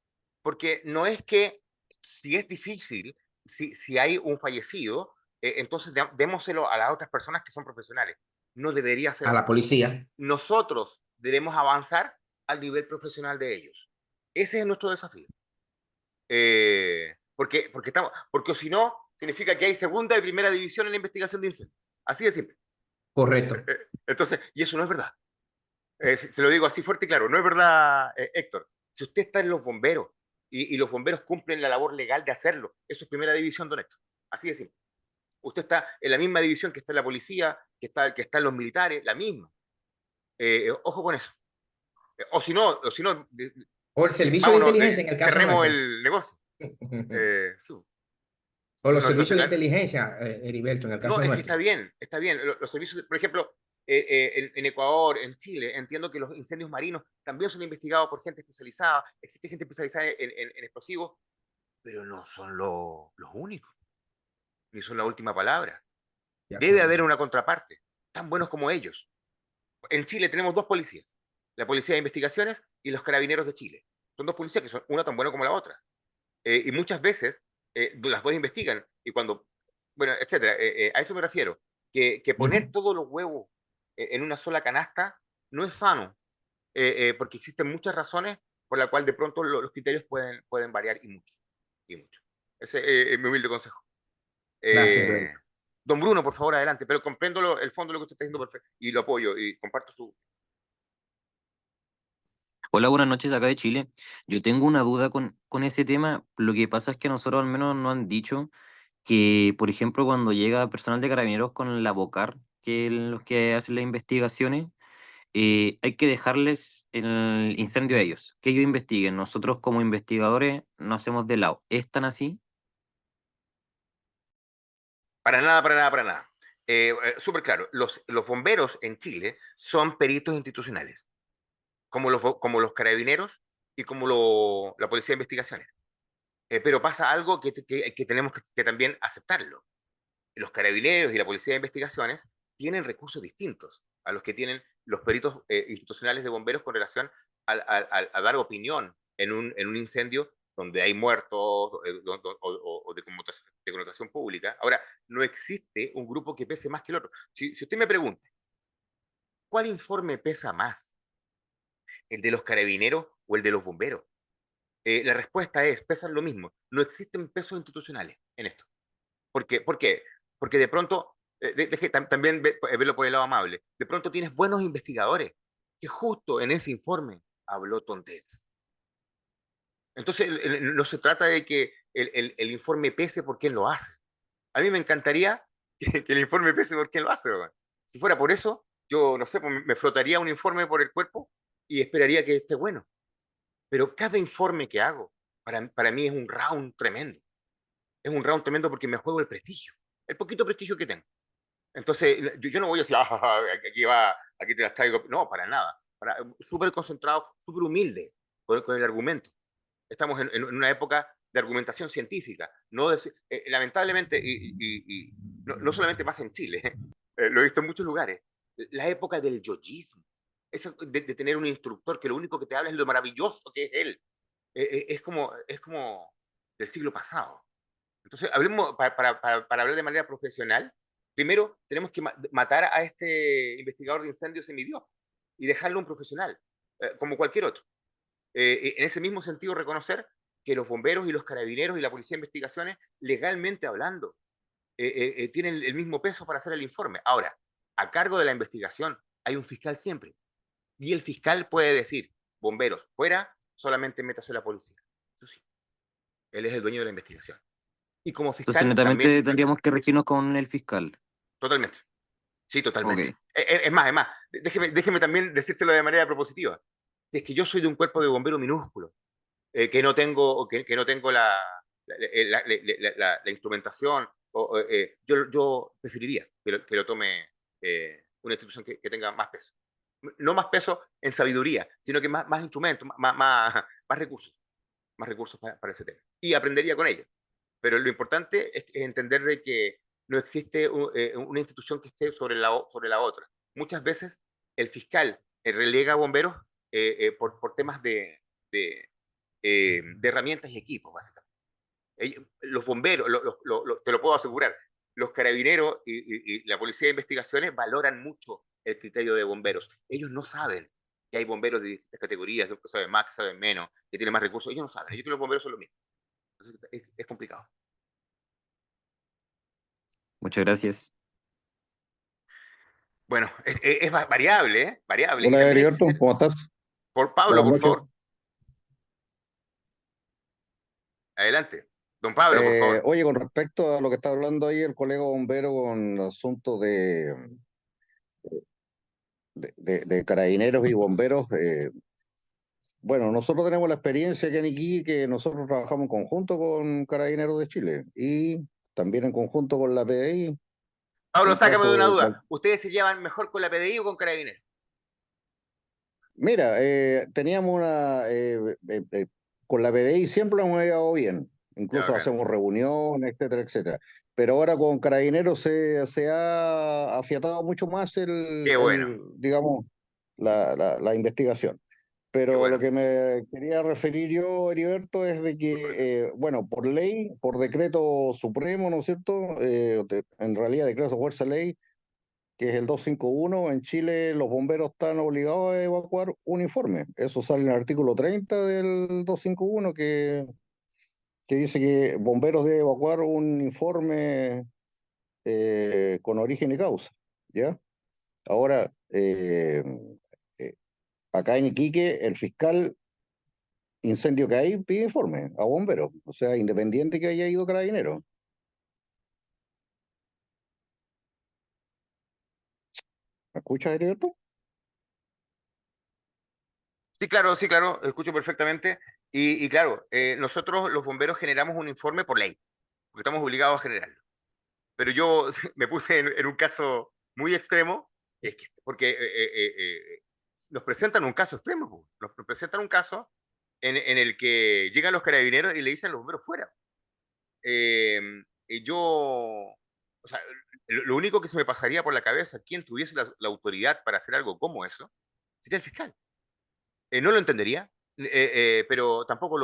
Porque no es que si es difícil, si hay un fallecido, entonces démoselo a las otras personas que son profesionales. No debería ser A la así. policía. Nosotros debemos avanzar al nivel profesional de ellos. Ese es nuestro desafío. Porque si no, significa que hay segunda y primera división en la investigación de incendios. Así de simple. Correcto. Entonces, y eso no es verdad. Se lo digo así fuerte y claro, no es verdad, Héctor. Si usted está en los bomberos y los bomberos cumplen la labor legal de hacerlo, eso es primera división, don Héctor. Así de simple. Usted está en la misma división que está en la policía, que está en los militares, la misma. Ojo con eso. O si no, O el servicio de vámonos, inteligencia en el caso cerremos nuestro. el negocio. Sí. O los No servicios de será, inteligencia, Heriberto, en el no, caso es que nuestro. está bien, está bien. Los servicios, por ejemplo, en Ecuador, en Chile, entiendo que los incendios marinos también son investigados por gente especializada, existe gente especializada en explosivos, pero no son los únicos, ni son la última palabra. De Debe acuerdo. haber una contraparte, tan buenos como ellos. En Chile tenemos dos policías, la Policía de Investigaciones y los Carabineros de Chile. Son dos policías que son una tan buena como la otra. Y muchas veces las dos investigan y cuando, bueno, etcétera. A eso me refiero, que poner Ujú. todos los huevos en una sola canasta no es sano, porque existen muchas razones por las cuales de pronto los criterios pueden variar y mucho, y mucho. Ese es mi humilde consejo. Gracias, Eh, Heriberto. don Bruno, por favor, adelante, pero comprendo el fondo de lo que usted está diciendo perfecto y lo apoyo y comparto su... Hola, buenas noches acá de Chile. Yo tengo una duda con ese tema. Lo que pasa es que a nosotros al menos nos han dicho que, por ejemplo, cuando llega personal de carabineros con la BOCAR, que es los que hacen las investigaciones, hay que dejarles el incendio a ellos, que ellos investiguen. Nosotros como investigadores nos hacemos de lado. ¿Es tan así? Para nada, para nada, para nada. Súper claro, los bomberos en Chile son peritos institucionales, como los carabineros y como la policía de investigaciones. Pero pasa algo que tenemos que también aceptarlo. Los carabineros y la policía de investigaciones tienen recursos distintos a los que tienen los peritos institucionales de bomberos con relación a dar opinión en un incendio donde hay muertos o de connotación pública. Ahora, no existe un grupo que pese más que el otro. Si usted me pregunta, ¿cuál informe pesa más? ¿El de los carabineros o el de los bomberos? La respuesta es, pesan lo mismo. No existen pesos institucionales en esto. ¿Por qué? Porque de pronto, también verlo por el lado amable, de pronto tienes buenos investigadores que justo en ese informe habló tonterías. Entonces, no se trata de que el informe pese por quién lo hace. A mí me encantaría que el informe pese por quién lo hace. ¿Verdad? Si fuera por eso, yo, no sé, pues me frotaría un informe por el cuerpo y esperaría que esté bueno. Pero cada informe que hago, para mí es un round tremendo. Es un round tremendo porque me juego el prestigio, el poquito prestigio que tengo. Entonces, yo no voy a decir, aquí va, aquí te las traigo. No, para nada. Súper concentrado, súper humilde con el argumento. Estamos en una época de argumentación científica. No lamentablemente, y no solamente pasa en Chile, lo he visto en muchos lugares, la época del yoyismo. Eso de tener un instructor que lo único que te habla es lo maravilloso que es él. Es como del siglo pasado. Entonces, hablemos, para hablar de manera profesional, primero tenemos que matar a este investigador de incendios semidios y dejarlo un profesional, como cualquier otro. En ese mismo sentido, reconocer que los bomberos y los carabineros y la policía de investigaciones, legalmente hablando, tienen el mismo peso para hacer el informe. Ahora, a cargo de la investigación hay un fiscal siempre. Y el fiscal puede decir, bomberos, fuera, solamente métase a la policía. Eso sí, él es el dueño de la investigación. Y como Entonces, fiscal también, netamente tendríamos que regirnos con el fiscal. totalmente. Sí, totalmente. Ok. Es más, déjeme también decírselo de manera propositiva. Si es que yo soy de un cuerpo de bombero minúsculo, que no tengo la instrumentación, yo preferiría que lo tome una institución que tenga más peso. No más peso en sabiduría, sino que más instrumentos, más recursos para ese tema. Y aprendería con ellos. Pero lo importante es entender de que no existe una institución que esté sobre la otra. Muchas veces el fiscal relega a bomberos por temas de herramientas y equipos, básicamente. Los bomberos, te lo puedo asegurar, los carabineros y la policía de investigaciones valoran mucho el criterio de bomberos. Ellos no saben que hay bomberos de distintas categorías, que saben más, que saben menos, que tienen más recursos. Ellos no saben. Ellos que los bomberos son lo mismo. Entonces, es complicado. Muchas gracias. Bueno, es variable, ¿eh? Variable. Y Hola, también hay que Heriberto, ser... ¿cómo estás? Por Pablo, Buenas por noches. favor. Adelante. Don Pablo, por favor. Oye, con respecto a lo que está hablando ahí el colega bombero con el asunto de carabineros y bomberos, bueno, nosotros tenemos la experiencia aquí en Iquique que nosotros trabajamos en conjunto con Carabineros de Chile y también en conjunto con la PDI, Pablo, en sácame caso de una de... duda. ¿Ustedes se llevan mejor con la PDI o con Carabineros? Mira, teníamos con la PDI siempre nos hemos llevado bien, Ya, incluso bacán. hacemos reuniones, etcétera, etcétera. Pero ahora con Carabineros se ha afiatado mucho más Qué bueno, digamos, la investigación. qué Pero lo bueno. que me quería referir yo, Heriberto, es de que, bueno, por ley, por decreto supremo, ¿no es cierto? En realidad, decreto de fuerza de ley, que es el 251, en Chile los bomberos están obligados a evacuar un informe. Eso sale en el artículo 30 del 251, que dice que bomberos deben evacuar un informe con origen y causa, ¿ya? Ahora, eh, acá en Iquique, el fiscal incendio que hay pide informe a bomberos, o sea, independiente que haya ido carabinero. ¿Me escuchas, Heriberto? Sí, claro, escucho perfectamente. Y claro, nosotros los bomberos generamos un informe por ley, porque estamos obligados a generarlo. Pero yo me puse en un caso muy extremo, porque nos presentan un caso extremo, po. Nos presentan un caso en el que llegan los carabineros y le dicen a los bomberos fuera. Y yo, o sea, lo único que se me pasaría por la cabeza, quien tuviese la autoridad para hacer algo como eso, sería el fiscal. No lo entendería, pero tampoco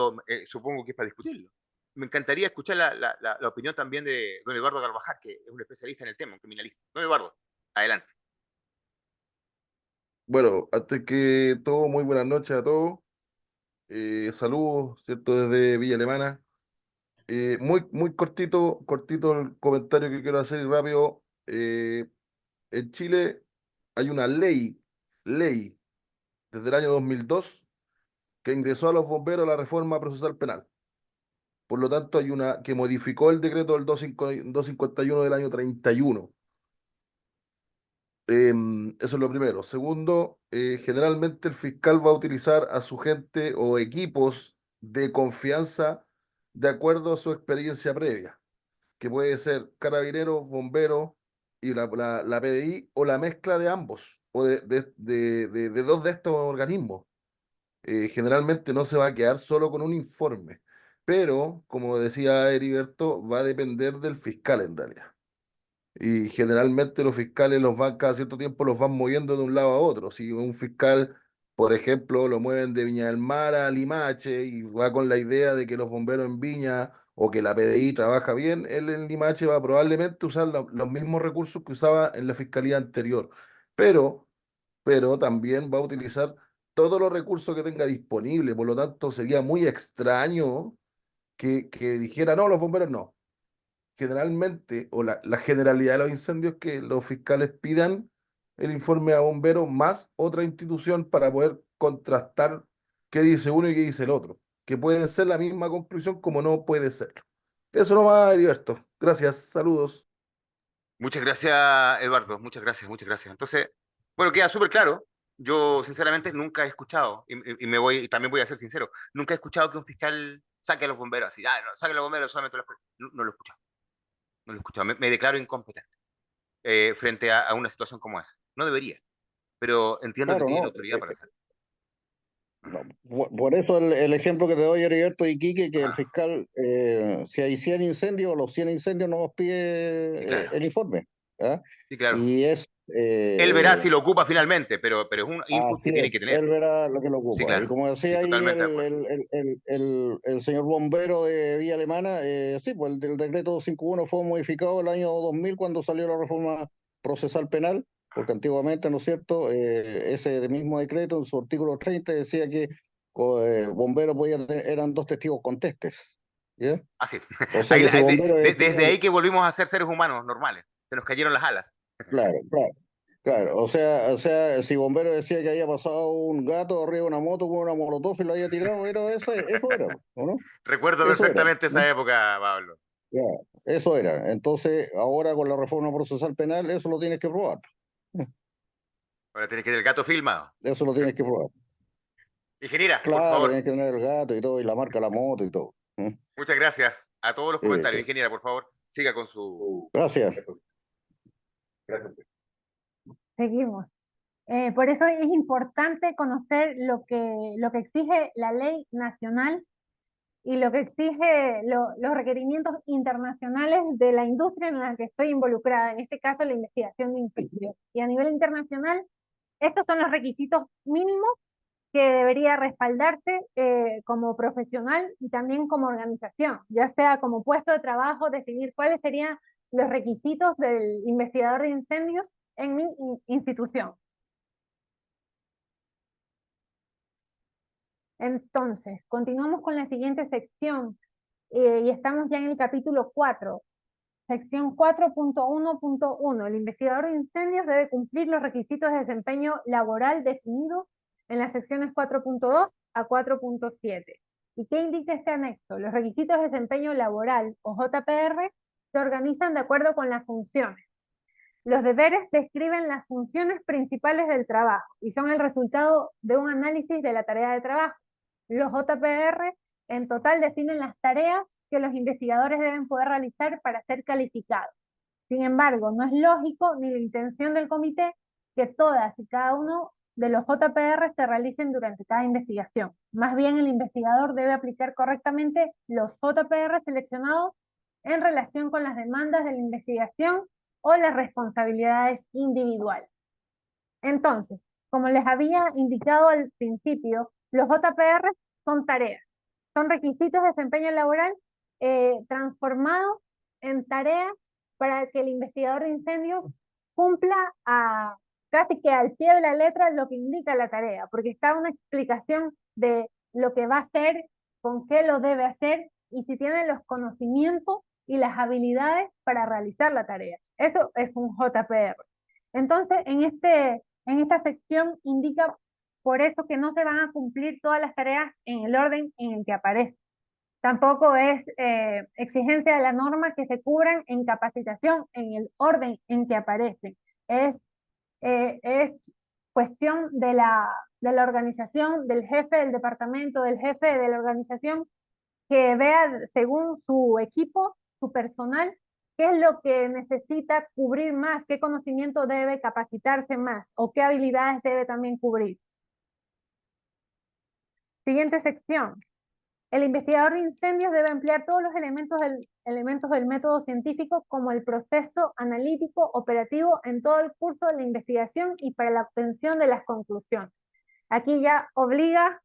supongo que es para discutirlo. Me encantaría escuchar la opinión también de don Eduardo Carvajal, que es un especialista en el tema, un criminalista. Don Eduardo, adelante. Bueno, antes que todo, muy buenas noches a todos. Saludos, ¿cierto? Desde Villa Alemana. Muy cortito el comentario que quiero hacer y rápido. En Chile hay una ley, desde el año 2002 que ingresó a los bomberos la reforma procesal penal. Por lo tanto, hay una que modificó el decreto del 251 del año 31. Eso es lo primero. Segundo, generalmente el fiscal va a utilizar a su gente o equipos de confianza de acuerdo a su experiencia previa, que puede ser carabineros, bomberos y la PDI o la mezcla de ambos o de dos de estos organismos. Generalmente no se va a quedar solo con un informe, pero como decía Heriberto, va a depender del fiscal en realidad. Y generalmente los fiscales los van, cada cierto tiempo los van moviendo de un lado a otro. Si un fiscal, por ejemplo, lo mueven de Viña del Mar a Limache y va con la idea de que los bomberos en Viña o que la PDI trabaja bien, él en Limache va probablemente usar los mismos recursos que usaba en la fiscalía anterior. Pero, pero también va a utilizar todos los recursos que tenga disponible. Por lo tanto, sería muy extraño que dijera, no, los bomberos no. Generalmente, o la generalidad de los incendios, que los fiscales pidan el informe a bomberos más otra institución para poder contrastar qué dice uno y qué dice el otro, que puede ser la misma conclusión como no puede ser. Eso nomás, Heriberto. Gracias, saludos. Muchas gracias, Eduardo. Muchas gracias, muchas gracias. Entonces, bueno, queda súper claro. Yo, sinceramente, nunca he escuchado, y también voy a ser sincero, nunca he escuchado que un fiscal saque a los bomberos así. No, saque a los bomberos solamente no lo he escuchado. No lo he escuchado. Me declaro incompetente frente a una situación como esa. No debería, pero entiendo que Claro, tiene la ¿no? autoridad para hacerlo. No, por eso el ejemplo que te doy, Heriberto y Quique, que el Ajá. fiscal, si hay 100 incendios, los 100 incendios nos Sí, pide claro. el informe. ¿Ah? Sí, claro. Y es, Él verá si lo ocupa finalmente, pero es un input así que tiene es, que tener. él verá lo que lo Sí, ocupa. Y claro. como Sí, decía ahí totalmente de acuerdo. el señor bombero de Villa Alemana, sí, pues el decreto 251 fue modificado el año 2000 cuando salió la reforma procesal penal, porque antiguamente, ¿no es cierto? Ese mismo decreto en su artículo 30 decía que bombero eran dos testigos contestes. ¿Ya? Así. O sea que si bombero Desde ahí que volvimos a ser seres humanos normales. Se nos cayeron las alas. claro, claro. Claro, o sea, si bombero decía que había pasado un gato arriba de una moto con una molotov y lo había tirado, eso era, ¿o no? Recuerdo Eso era, perfectamente esa ¿no? época, Pablo. Ya, eso era. Entonces, ahora con la reforma procesal penal, eso lo tienes que probar. Ahora tienes que tener el gato filmado. Eso lo tienes que probar. Ingeniera, por Claro, favor, tienes que tener el gato y todo, y la marca de la moto y todo. muchas gracias a todos los comentarios. Eh, Ingeniera, por favor, siga con su... gracias. Gracias. Seguimos. Por eso es importante conocer lo que exige la ley nacional y lo que exige los requerimientos internacionales de la industria en la que estoy involucrada, en este caso la investigación de incendios. Y a nivel internacional, estos son los requisitos mínimos que debería respaldarse como profesional y también como organización, ya sea como puesto de trabajo, definir cuáles serían los requisitos del investigador de incendios en mi institución. Entonces, continuamos con la siguiente sección y estamos ya en el capítulo 4. Sección 4.1.1. El investigador de incendios debe cumplir los requisitos de desempeño laboral definidos en las secciones 4.2 a 4.7. ¿Y qué indica este anexo? Los requisitos de desempeño laboral o JPR se organizan de acuerdo con las funciones. Los deberes describen las funciones principales del trabajo y son el resultado de un análisis de la tarea de trabajo. Los JPR en total definen las tareas que los investigadores deben poder realizar para ser calificados. Sin embargo, no es lógico ni la intención del comité que todas y cada uno de los JPR se realicen durante cada investigación. Más bien, el investigador debe aplicar correctamente los JPR seleccionados en relación con las demandas de la investigación o las responsabilidades individuales. Entonces, como les había indicado al principio, los JPR son tareas, son requisitos de desempeño laboral transformados en tareas para que el investigador de incendios cumpla casi que al pie de la letra lo que indica la tarea, porque está una explicación de lo que va a hacer, con qué lo debe hacer y si tiene los conocimientos y las habilidades para realizar la tarea. Eso es un JPR. Entonces, en esta sección indica por eso que no se van a cumplir todas las tareas en el orden en el que aparece. Tampoco es exigencia de la norma que se cubran en capacitación en el orden en que aparecen. Es cuestión de la organización, del jefe del departamento, del jefe de la organización, que vea según su equipo, su personal, qué es lo que necesita cubrir más, qué conocimiento debe capacitarse más o qué habilidades debe también cubrir. Siguiente sección. El investigador de incendios debe emplear todos los elementos del método científico como el proceso analítico operativo en todo el curso de la investigación y para la obtención de las conclusiones. Aquí ya obliga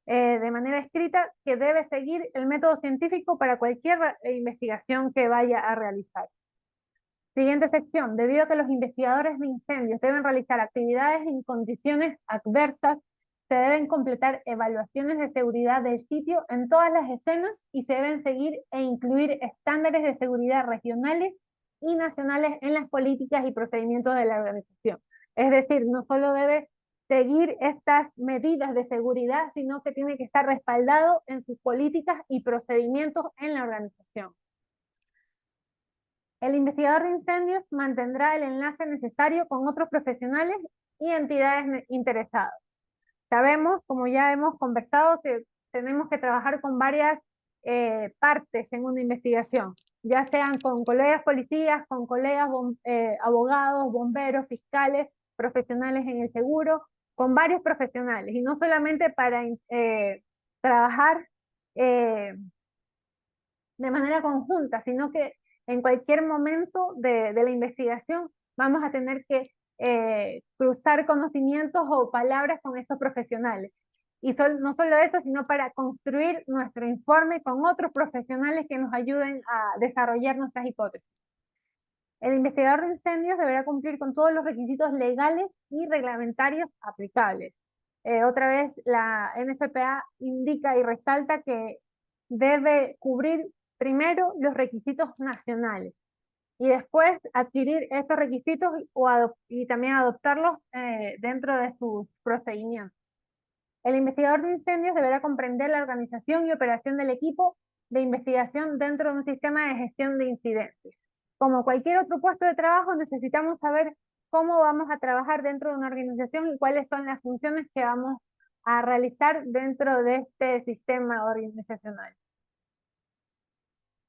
de manera escrita que debe seguir el método científico para cualquier investigación que vaya a realizar. Siguiente sección. Debido a que los investigadores de incendios deben realizar actividades en condiciones adversas, se deben completar evaluaciones de seguridad del sitio en todas las escenas y se deben seguir e incluir estándares de seguridad regionales y nacionales en las políticas y procedimientos de la organización. Es decir, no solo debe seguir estas medidas de seguridad, sino que tiene que estar respaldado en sus políticas y procedimientos en la organización. El investigador de incendios mantendrá el enlace necesario con otros profesionales y entidades interesadas. Sabemos, como ya hemos conversado, que tenemos que trabajar con varias partes en una investigación, ya sean con colegas policías, con colegas abogados, bomberos, fiscales, profesionales en el seguro, con varios profesionales, y no solamente para trabajar de manera conjunta, sino que en cualquier momento de la investigación vamos a tener que cruzar conocimientos o palabras con estos profesionales. Y no solo eso, sino para construir nuestro informe con otros profesionales que nos ayuden a desarrollar nuestras hipótesis. El investigador de incendios deberá cumplir con todos los requisitos legales y reglamentarios aplicables. Otra vez, la NFPA indica y resalta que debe cubrir primero los requisitos nacionales. y después adquirir estos requisitos y también adoptarlos dentro de sus procedimientos. El investigador de incendios deberá comprender la organización y operación del equipo de investigación dentro de un sistema de gestión de incidentes. Como cualquier otro puesto de trabajo, necesitamos saber cómo vamos a trabajar dentro de una organización y cuáles son las funciones que vamos a realizar dentro de este sistema organizacional.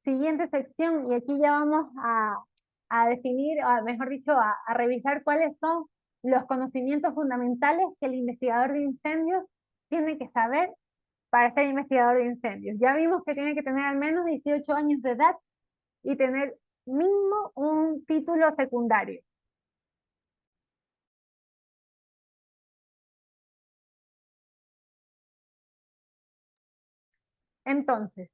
Siguiente sección, y aquí ya vamos a definir, mejor dicho, a revisar cuáles son los conocimientos fundamentales que el investigador de incendios tiene que saber para ser investigador de incendios. Ya vimos que tiene que tener al menos 18 años de edad y tener mínimo un título secundario. Entonces,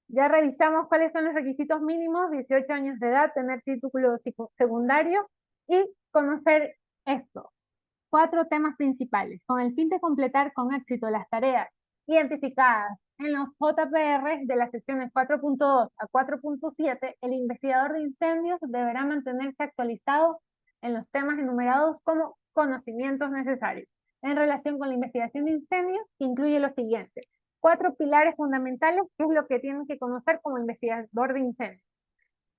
ya revisamos cuáles son los requisitos mínimos: 18 años de edad, tener título secundario y conocer esto. 4 temas principales, con el fin de completar con éxito las tareas identificadas en los JPR de las secciones 4.2 a 4.7, el investigador de incendios deberá mantenerse actualizado en los temas enumerados como conocimientos necesarios en relación con la investigación de incendios, que incluye lo siguiente: 4 pilares fundamentales, que es lo que tienen que conocer como investigador de incendios.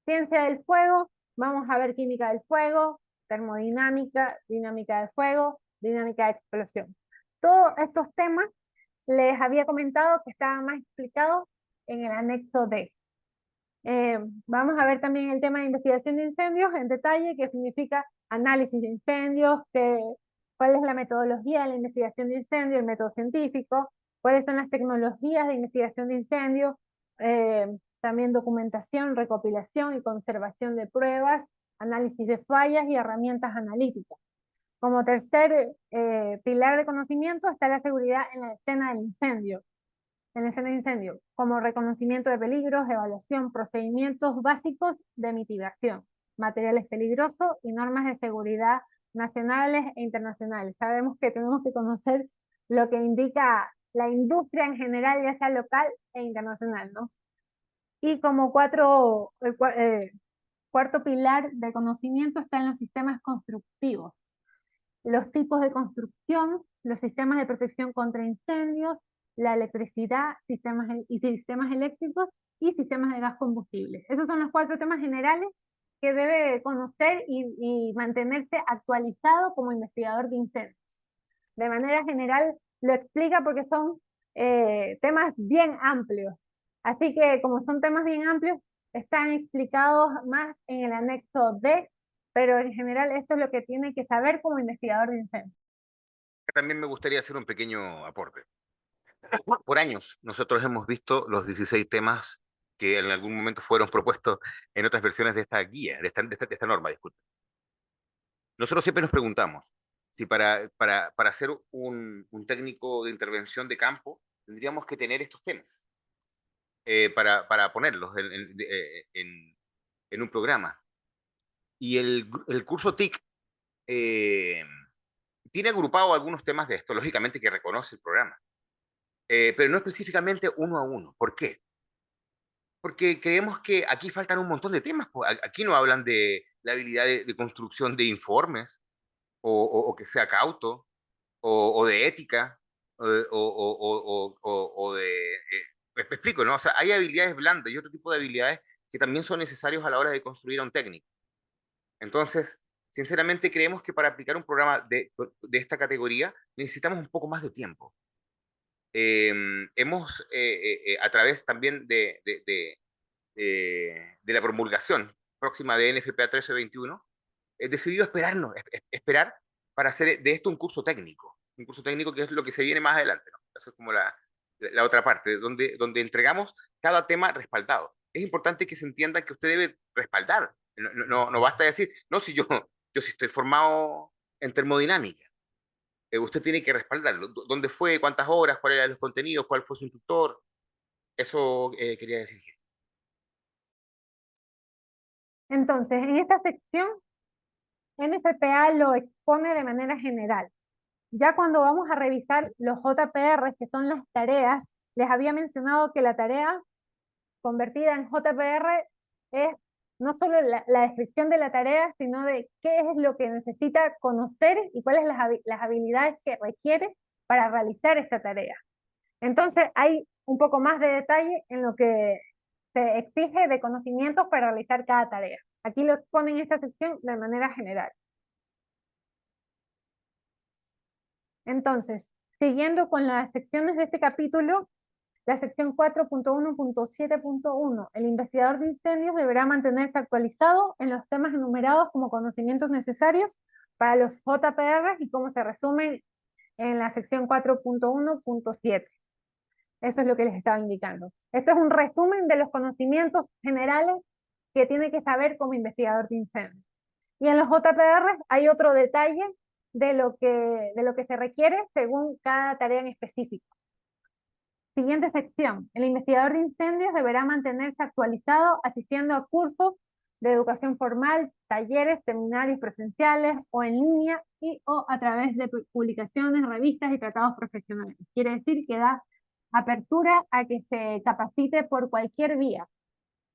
Ciencia del fuego, vamos a ver química del fuego, termodinámica, dinámica del fuego, dinámica de explosión. Todos estos temas les había comentado que estaban más explicados en el anexo D. Vamos a ver también el tema de investigación de incendios en detalle, que significa análisis de incendios, cuál es la metodología de la investigación de incendios, el método científico, cuáles son las tecnologías de investigación de incendios, también documentación, recopilación y conservación de pruebas, análisis de fallas y herramientas analíticas. Como tercer pilar de conocimiento está la seguridad en la escena del incendio. En la escena de incendio, como reconocimiento de peligros, evaluación, procedimientos básicos de mitigación, materiales peligrosos y normas de seguridad nacionales e internacionales. Sabemos que tenemos que conocer lo que indica la industria en general, ya sea local e internacional, ¿no? Y como cuarto pilar de conocimiento están los sistemas constructivos, los tipos de construcción, los sistemas de protección contra incendios, la electricidad, sistemas eléctricos y sistemas de gas combustible. Esos son los 4 temas generales que debe conocer y mantenerse actualizado como investigador de incendios. De manera general lo explica porque son temas bien amplios. Así que como son temas bien amplios, están explicados más en el anexo D, pero en general esto es lo que tiene que saber como investigador de incendios. También me gustaría hacer un pequeño aporte. Por años nosotros hemos visto los 16 temas que en algún momento fueron propuestos en otras versiones de esta guía, de esta norma, disculpe. Nosotros siempre nos preguntamos si para ser un técnico de intervención de campo tendríamos que tener estos temas para ponerlos en un programa. Y el curso TIC tiene agrupado algunos temas de esto, lógicamente que reconoce el programa, pero no específicamente uno a uno. ¿Por qué? Porque creemos que aquí faltan un montón de temas. Aquí no hablan de la habilidad de construcción de informes, o que sea cauto, o de ética, o de... me explico, ¿no? O sea, hay habilidades blandas y otro tipo de habilidades que también son necesarios a la hora de construir a un técnico. Entonces, sinceramente creemos que para aplicar un programa de esta categoría necesitamos un poco más de tiempo. Hemos, a través también de la promulgación próxima de NFPA 1321, decidido esperar para hacer de esto un curso técnico que es lo que se viene más adelante, ¿no? Eso es como la otra parte, donde entregamos cada tema respaldado. Es importante que se entienda que usted debe respaldar, no basta decir, no, si yo sí estoy formado en termodinámica, usted tiene que respaldarlo, dónde fue, cuántas horas, cuáles eran los contenidos, cuál fue su instructor, eso quería decir. Entonces, en esta sección, NFPA lo expone de manera general. Ya cuando vamos a revisar los JPR, que son las tareas, les había mencionado que la tarea convertida en JPR es no solo la descripción de la tarea, sino de qué es lo que necesita conocer y cuáles las habilidades que requiere para realizar esta tarea. Entonces hay un poco más de detalle en lo que se exige de conocimientos para realizar cada tarea. Aquí lo expone en esta sección de manera general. Entonces, siguiendo con las secciones de este capítulo, la sección 4.1.7.1, el investigador de incendios deberá mantenerse actualizado en los temas enumerados como conocimientos necesarios para los JPR y cómo se resumen en la sección 4.1.7. Eso es lo que les estaba indicando. Esto es un resumen de los conocimientos generales que tiene que saber como investigador de incendios. Y en los JPR hay otro detalle de lo que se requiere según cada tarea en específico. Siguiente sección. El investigador de incendios deberá mantenerse actualizado asistiendo a cursos de educación formal, talleres, seminarios presenciales o en línea y o a través de publicaciones, revistas y tratados profesionales. Quiere decir que da apertura a que se capacite por cualquier vía.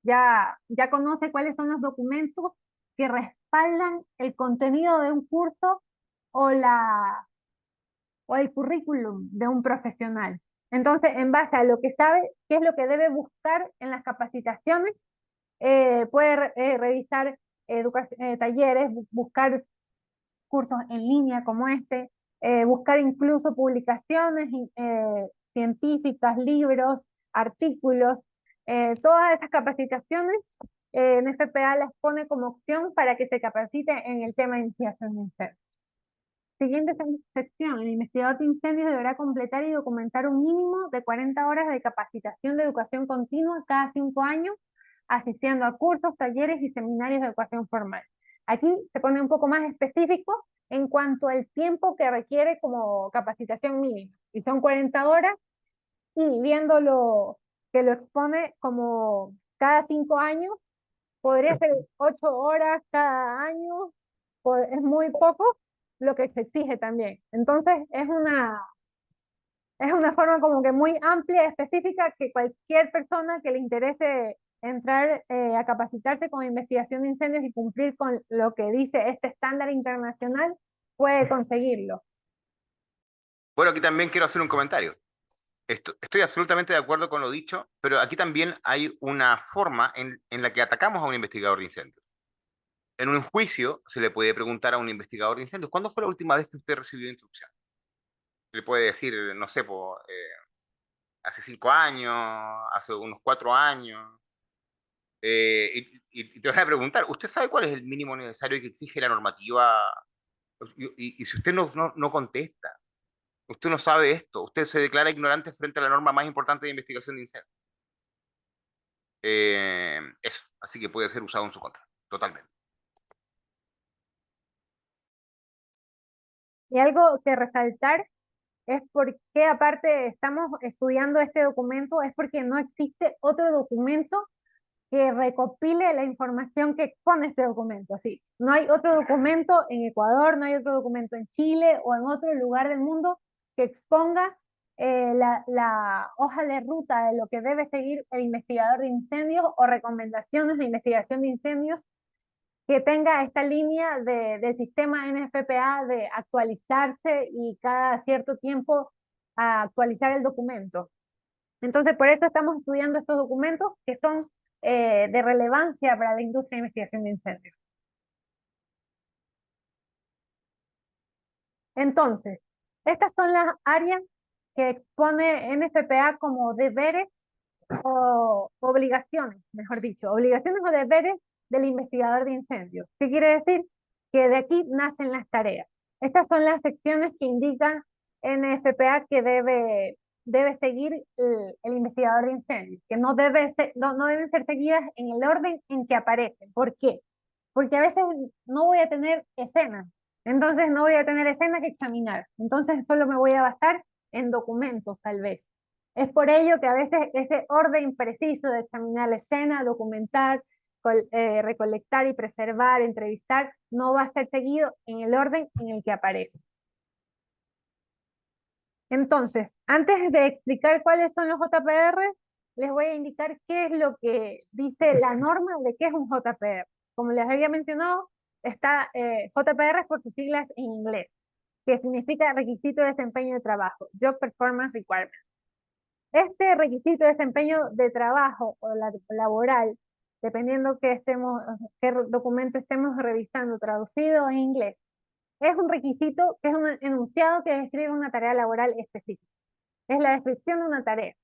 Ya conoce cuáles son los documentos que respaldan el contenido de un curso o el currículum de un profesional. Entonces, en base a lo que sabe, qué es lo que debe buscar en las capacitaciones, puede revisar talleres, buscar cursos en línea como este, buscar incluso publicaciones científicas, libros, artículos, todas esas capacitaciones en FPA las pone como opción para que se capacite en el tema de investigación de incendios. Siguiente sección, el investigador de incendios deberá completar y documentar un mínimo de 40 horas de capacitación de educación continua cada 5 años, asistiendo a cursos, talleres y seminarios de educación formal. Aquí se pone un poco más específico en cuanto al tiempo que requiere como capacitación mínima, y son 40 horas, y viendo que lo expone como cada 5 años, podría ser 8 horas cada año, es muy poco lo que se exige también. Entonces es una forma como que muy amplia y específica que cualquier persona que le interese entrar a capacitarse con investigación de incendios y cumplir con lo que dice este estándar internacional puede conseguirlo. Bueno, aquí también quiero hacer un comentario. Estoy absolutamente de acuerdo con lo dicho, pero aquí también hay una forma en la que atacamos a un investigador de incendios. En un juicio se le puede preguntar a un investigador de incendios, ¿cuándo fue la última vez que usted recibió instrucción? Le puede decir, no sé, hace 5 años, hace unos 4 años. Y te van a preguntar, ¿usted sabe cuál es el mínimo necesario que exige la normativa? Y si usted no contesta, usted no sabe esto, usted se declara ignorante frente a la norma más importante de investigación de incendios. Eso, así que puede ser usado en su contra, totalmente. Y algo que resaltar es porque aparte estamos estudiando este documento, es porque no existe otro documento que recopile la información que expone este documento. Así, no hay otro documento en Ecuador, no hay otro documento en Chile o en otro lugar del mundo que exponga la hoja de ruta de lo que debe seguir el investigador de incendios o recomendaciones de investigación de incendios que tenga esta línea del sistema NFPA de actualizarse y cada cierto tiempo actualizar el documento. Entonces, por eso estamos estudiando estos documentos que son de relevancia para la industria de investigación de incendios. Entonces, estas son las áreas que expone NFPA como deberes o obligaciones, mejor dicho, obligaciones o deberes del investigador de incendios. ¿Qué quiere decir? Que de aquí nacen las tareas. Estas son las secciones que indican NFPA que debe seguir el investigador de incendios, que no deben ser seguidas en el orden en que aparecen. ¿Por qué? Porque a veces no voy a tener escenas, entonces no voy a tener escenas que examinar, entonces solo me voy a basar en documentos tal vez. Es por ello que a veces ese orden preciso de examinar la escena, documentar, recolectar y preservar, entrevistar, no va a ser seguido en el orden en el que aparece. Entonces, antes de explicar cuáles son los JPR, les voy a indicar qué es lo que dice la norma de qué es un JPR. Como les había mencionado, está JPR por sus siglas en inglés, que significa requisito de desempeño de trabajo, Job Performance Requirement. Este requisito de desempeño de trabajo o laboral, dependiendo qué documento estemos revisando, traducido en inglés, es un requisito que es un enunciado que describe una tarea laboral específica. Es la descripción de una tarea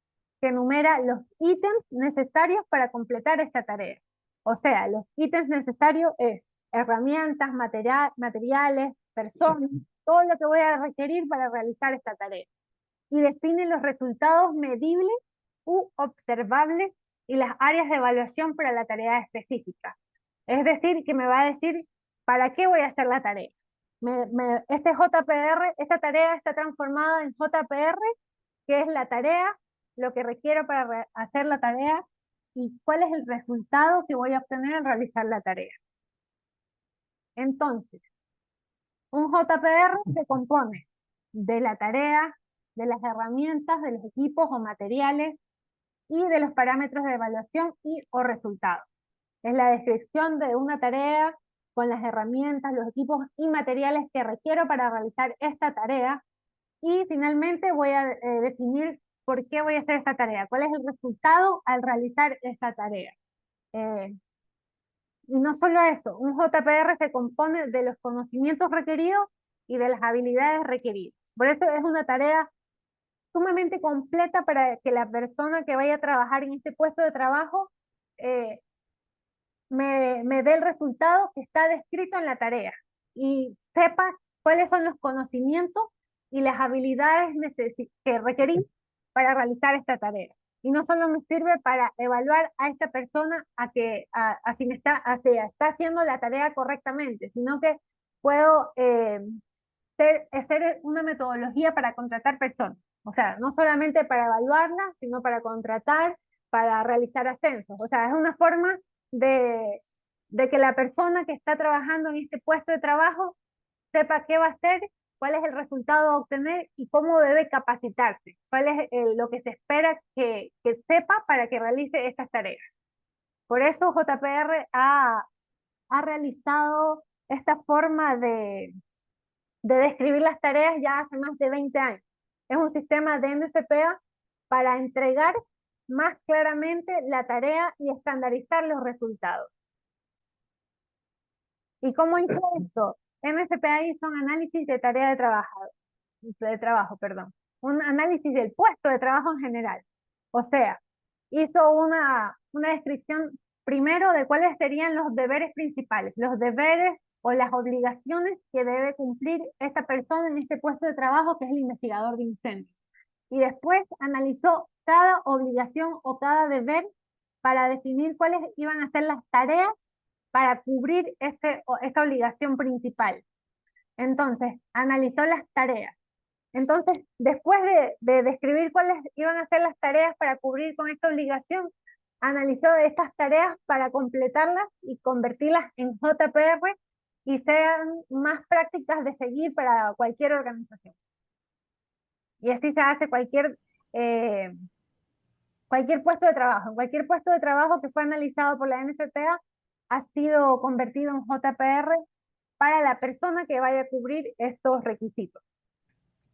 que enumera los ítems necesarios para completar esta tarea. O sea, los ítems necesarios es herramientas, materiales, personas, todo lo que voy a requerir para realizar esta tarea. Y define los resultados medibles u observables y las áreas de evaluación para la tarea específica. Es decir, que me va a decir para qué voy a hacer la tarea. Este JPR, esta tarea está transformada en JPR, que es la tarea, lo que requiero para hacer la tarea y cuál es el resultado que voy a obtener al realizar la tarea. Entonces, un JPR se compone de la tarea, de las herramientas, de los equipos o materiales y de los parámetros de evaluación y o resultados. Es la descripción de una tarea con las herramientas, los equipos y materiales que requiero para realizar esta tarea. Y finalmente voy a definir por qué voy a hacer esta tarea, cuál es el resultado al realizar esta tarea. Y no solo eso, un JPR se compone de los conocimientos requeridos y de las habilidades requeridas. Por eso es una tarea sumamente completa para que la persona que vaya a trabajar en este puesto de trabajo me dé el resultado que está descrito en la tarea y sepa cuáles son los conocimientos y las habilidades que requerí para realizar esta tarea. Y no solo me sirve para evaluar a esta persona a si está haciendo la tarea correctamente, sino que puedo hacer una metodología para contratar personas. O sea, no solamente para evaluarla, sino para contratar, para realizar ascensos. O sea, es una forma de que la persona que está trabajando en este puesto de trabajo sepa qué va a hacer, cuál es el resultado a obtener y cómo debe capacitarse, cuál es lo que se espera que sepa para que realice estas tareas. Por eso JPR ha realizado esta forma de describir las tareas ya hace más de 20 años. Es un sistema de NFPA para entregar más claramente la tarea y estandarizar los resultados. ¿Y cómo hizo esto? NFPA hizo un análisis de tarea de trabajo, un análisis del puesto de trabajo en general. O sea, hizo una descripción primero de cuáles serían los deberes principales, los deberes o las obligaciones que debe cumplir esta persona en este puesto de trabajo, que es el investigador de incendios. Y después analizó cada obligación o cada deber para definir cuáles iban a ser las tareas para cubrir esta obligación principal. Entonces, analizó las tareas. Entonces, después de describir cuáles iban a ser las tareas para cubrir con esta obligación, analizó estas tareas para completarlas y convertirlas en JPR y sean más prácticas de seguir para cualquier organización. Y así se hace cualquier puesto de trabajo. En cualquier puesto de trabajo que fue analizado por la NFPA ha sido convertido en JPR para la persona que vaya a cubrir estos requisitos.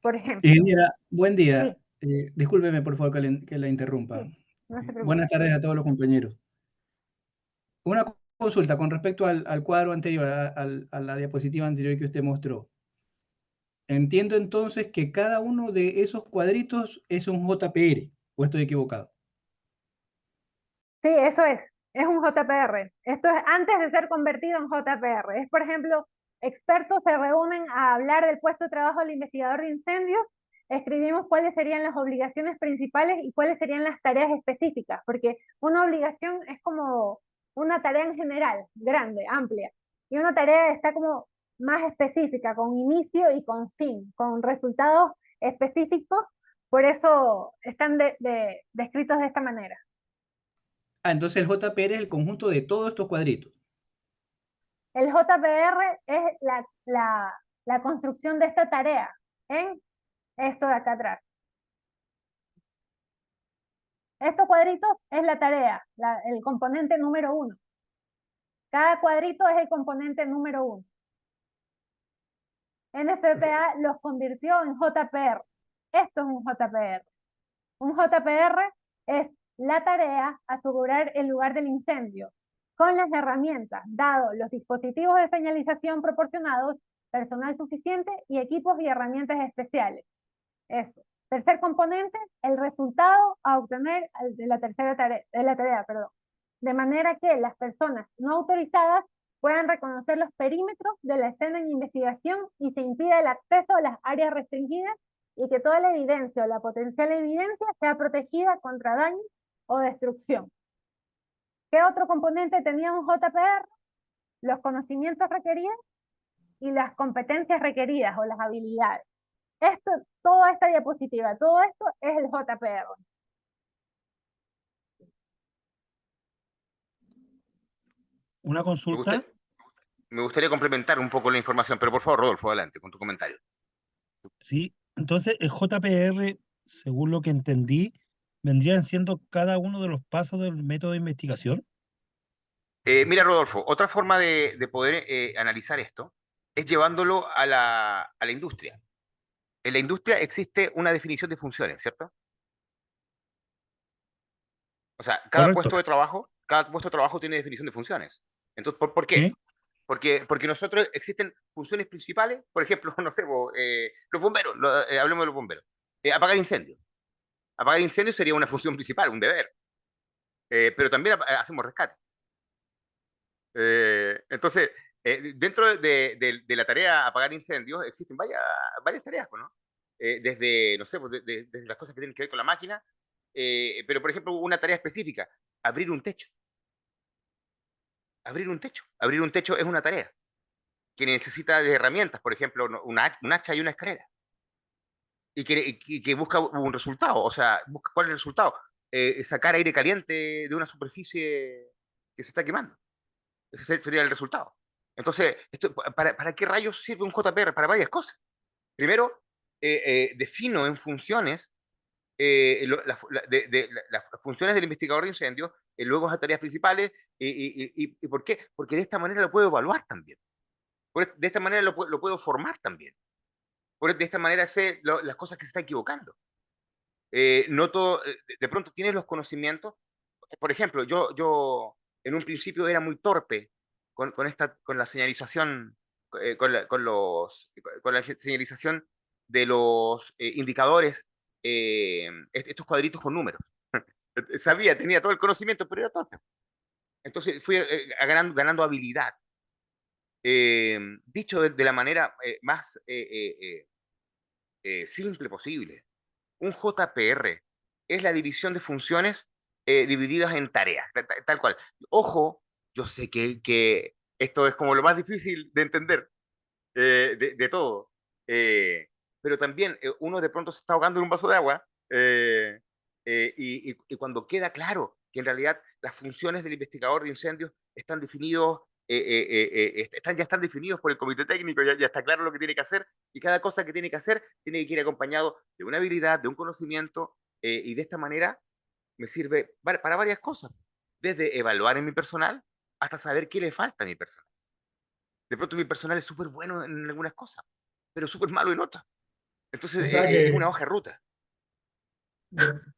Por ejemplo. Ingeniera, buen día. Sí. Discúlpeme, por favor, que la interrumpa. Sí, no se preocupe. Buenas tardes a todos los compañeros. Una consulta con respecto al cuadro anterior, a la diapositiva anterior que usted mostró. Entiendo entonces que cada uno de esos cuadritos es un JPR, ¿o estoy equivocado? Sí, eso es un JPR. Esto es antes de ser convertido en JPR. Es, por ejemplo, expertos se reúnen a hablar del puesto de trabajo del investigador de incendios, escribimos cuáles serían las obligaciones principales y cuáles serían las tareas específicas, porque una obligación es como una tarea en general, grande, amplia, y una tarea está como más específica, con inicio y con fin, con resultados específicos, por eso están descritos de esta manera. Entonces el JPR es el conjunto de todos estos cuadritos. El JPR es la construcción de esta tarea, en esto de acá atrás. Estos cuadritos es la tarea, el componente número 1. Cada cuadrito es el componente número 1. NFPA los convirtió en JPR. Esto es un JPR. Un JPR es la tarea asegurar el lugar del incendio con las herramientas, dado los dispositivos de señalización proporcionados, personal suficiente y equipos y herramientas especiales. Eso. Tercer componente, el resultado a obtener de la tarea, de manera que las personas no autorizadas puedan reconocer los perímetros de la escena en investigación y se impida el acceso a las áreas restringidas y que toda la evidencia o la potencial evidencia sea protegida contra daño o destrucción. ¿Qué otro componente tenía un JPR? Los conocimientos requeridos y las competencias requeridas o las habilidades. Toda esta diapositiva, todo esto es el JPR. Una consulta. Me gustaría complementar un poco la información, pero por favor, Rodolfo, adelante con tu comentario. Sí, entonces el JPR, según lo que entendí, vendrían siendo cada uno de los pasos del método de investigación. Mira, Rodolfo, otra forma de poder analizar esto es llevándolo a la industria. En la industria existe una definición de funciones, ¿cierto? O sea, cada puesto de trabajo tiene definición de funciones. Entonces, ¿por qué? ¿Sí? Porque nosotros existen funciones principales, por ejemplo, no sé, los bomberos, hablemos de los bomberos. Apagar incendios. Apagar incendios sería una función principal, un deber. Pero también hacemos rescate. Entonces, dentro de la tarea apagar incendios existen varias tareas, ¿no? Desde, no sé, desde las cosas que tienen que ver con la máquina, pero por ejemplo, una tarea específica, abrir un techo. Abrir un techo. Abrir un techo es una tarea que necesita de herramientas, por ejemplo, un hacha y una escalera. Y que busca un resultado, o sea, ¿cuál es el resultado? Sacar aire caliente de una superficie que se está quemando. Ese sería el resultado. Entonces, ¿para qué rayos sirve un JPR? Para varias cosas. Primero, defino en funciones las funciones del investigador de incendios, luego las tareas principales. ¿Y por qué? Porque de esta manera lo puedo evaluar también. De esta manera lo puedo formar también. De esta manera sé las cosas que se está equivocando. No todo, de pronto tienes los conocimientos. Por ejemplo, yo en un principio era muy torpe con la señalización, con la señalización de los indicadores, estos cuadritos con números. Tenía todo el conocimiento, pero era torpe. Entonces fui ganando habilidad. Dicho de la manera más simple posible, un JPR es la división de funciones divididas en tareas, tal cual. Ojo, yo sé que esto es como lo más difícil de entender de todo, pero también uno de pronto se está ahogando en un vaso de agua y cuando queda claro que en realidad las funciones del investigador de incendios están definidos, ya están definidos por el comité técnico, ya está claro lo que tiene que hacer y cada cosa que tiene que hacer tiene que ir acompañado de una habilidad, de un conocimiento y de esta manera me sirve para varias cosas, desde evaluar en mi personal hasta saber qué le falta a mi personal. De pronto mi personal es súper bueno en algunas cosas, pero súper malo en otras. Entonces O sea es que, una hoja de ruta.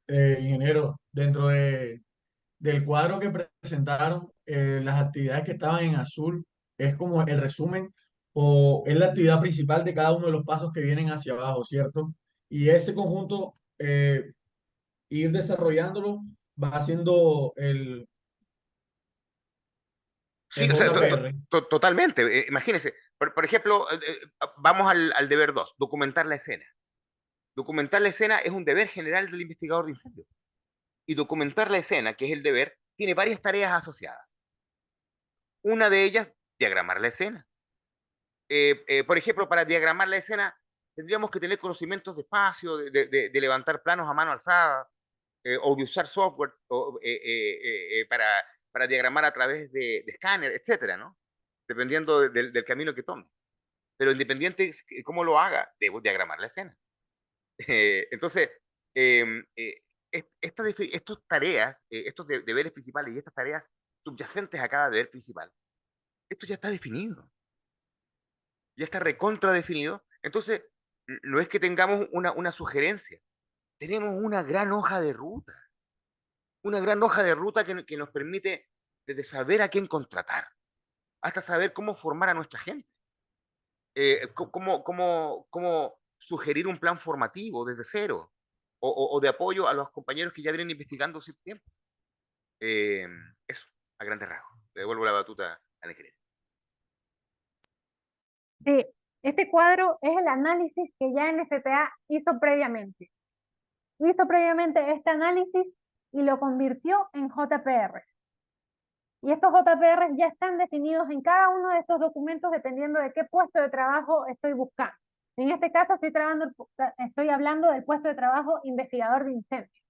ingeniero, dentro del cuadro que presentaron, las actividades que estaban en azul, es como el resumen o es la actividad principal de cada uno de los pasos que vienen hacia abajo, ¿cierto? Y ese conjunto, ir desarrollándolo, va haciendo Sí, el o sea, JPR. totalmente. Imagínense, por ejemplo, vamos al deber 2, documentar la escena. Documentar la escena es un deber general del investigador de incendios. Y documentar la escena, que es el deber, tiene varias tareas asociadas. Una de ellas, diagramar la escena. Por ejemplo, para diagramar la escena, tendríamos que tener conocimientos de espacio, de levantar planos a mano alzada, o de usar software para diagramar a través de escáner, etcétera, ¿no? Dependiendo del camino que tome. Pero independiente de cómo lo haga, debo diagramar la escena. Entonces, estas tareas, estos deberes principales y estas tareas subyacentes a cada deber principal, esto ya está definido, ya está recontra definido. Entonces, no es que tengamos una sugerencia, tenemos una gran hoja de ruta que nos permite desde saber a quién contratar, hasta saber cómo formar a nuestra gente, cómo sugerir un plan formativo desde cero, o de apoyo a los compañeros que ya vienen investigando cierto tiempo. Eh, Eso, a grandes rasgos. Le devuelvo la batuta a Nequeret. Este cuadro es el análisis que ya NFPA hizo previamente. Hizo previamente este análisis y lo convirtió en JPR. Y estos JPR ya están definidos en cada uno de estos documentos dependiendo de qué puesto de trabajo estoy buscando. En este caso estoy hablando del puesto de trabajo investigador de incendios.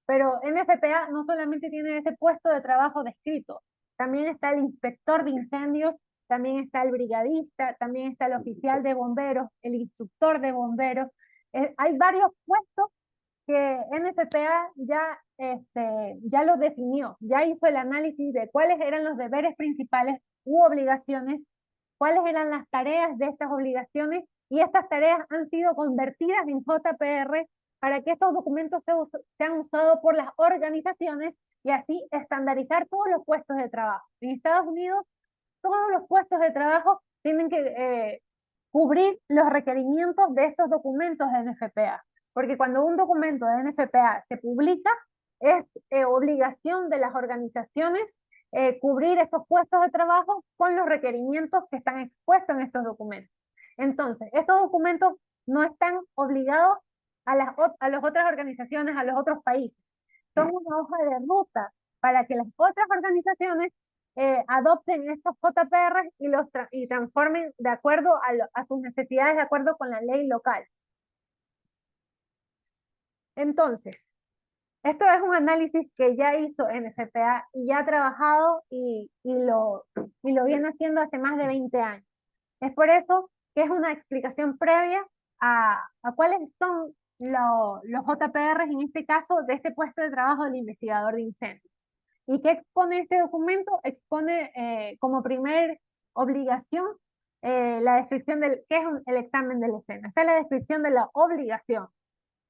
Pero NFPA no solamente tiene ese puesto de trabajo descrito, también está el inspector de incendios, también está el brigadista, también está el oficial de bomberos, el instructor de bomberos. Hay varios puestos que NFPA ya los definió, ya hizo el análisis de cuáles eran los deberes principales u obligaciones, cuáles eran las tareas de estas obligaciones, y estas tareas han sido convertidas en JPR para que estos documentos sean usados por las organizaciones y así estandarizar todos los puestos de trabajo. En Estados Unidos, todos los puestos de trabajo tienen que cubrir los requerimientos de estos documentos de NFPA, porque cuando un documento de NFPA se publica, es obligación de las organizaciones cubrir estos puestos de trabajo con los requerimientos que están expuestos en estos documentos. Entonces, estos documentos no están obligados a las otras organizaciones, a los otros países. Son una hoja de ruta para que las otras organizaciones adopten estos JPR y transformen de acuerdo a sus necesidades, de acuerdo con la ley local. Entonces, esto es un análisis que ya hizo NFPA y ya ha trabajado y lo viene haciendo hace más de 20 años. Es por eso que es una explicación previa a cuáles son los JPR, en este caso, de este puesto de trabajo del investigador de incendios. ¿Y qué expone este documento? Expone como primer obligación la descripción del qué es el examen de la escena. Esta es la descripción de la obligación.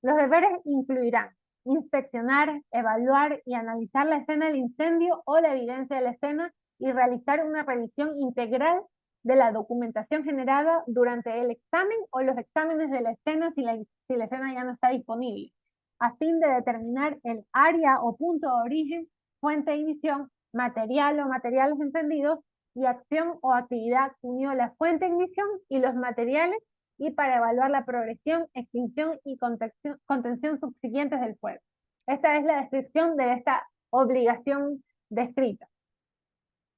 Los deberes incluirán inspeccionar, evaluar y analizar la escena del incendio o la evidencia de la escena y realizar una revisión integral de la documentación generada durante el examen o los exámenes de la escena si la escena ya no está disponible, a fin de determinar el área o punto de origen, fuente de ignición, material o materiales encendidos y acción o actividad que unió la fuente de ignición y los materiales, y para evaluar la progresión, extinción y contención subsiguientes del fuego. Esta es la descripción de esta obligación descrita.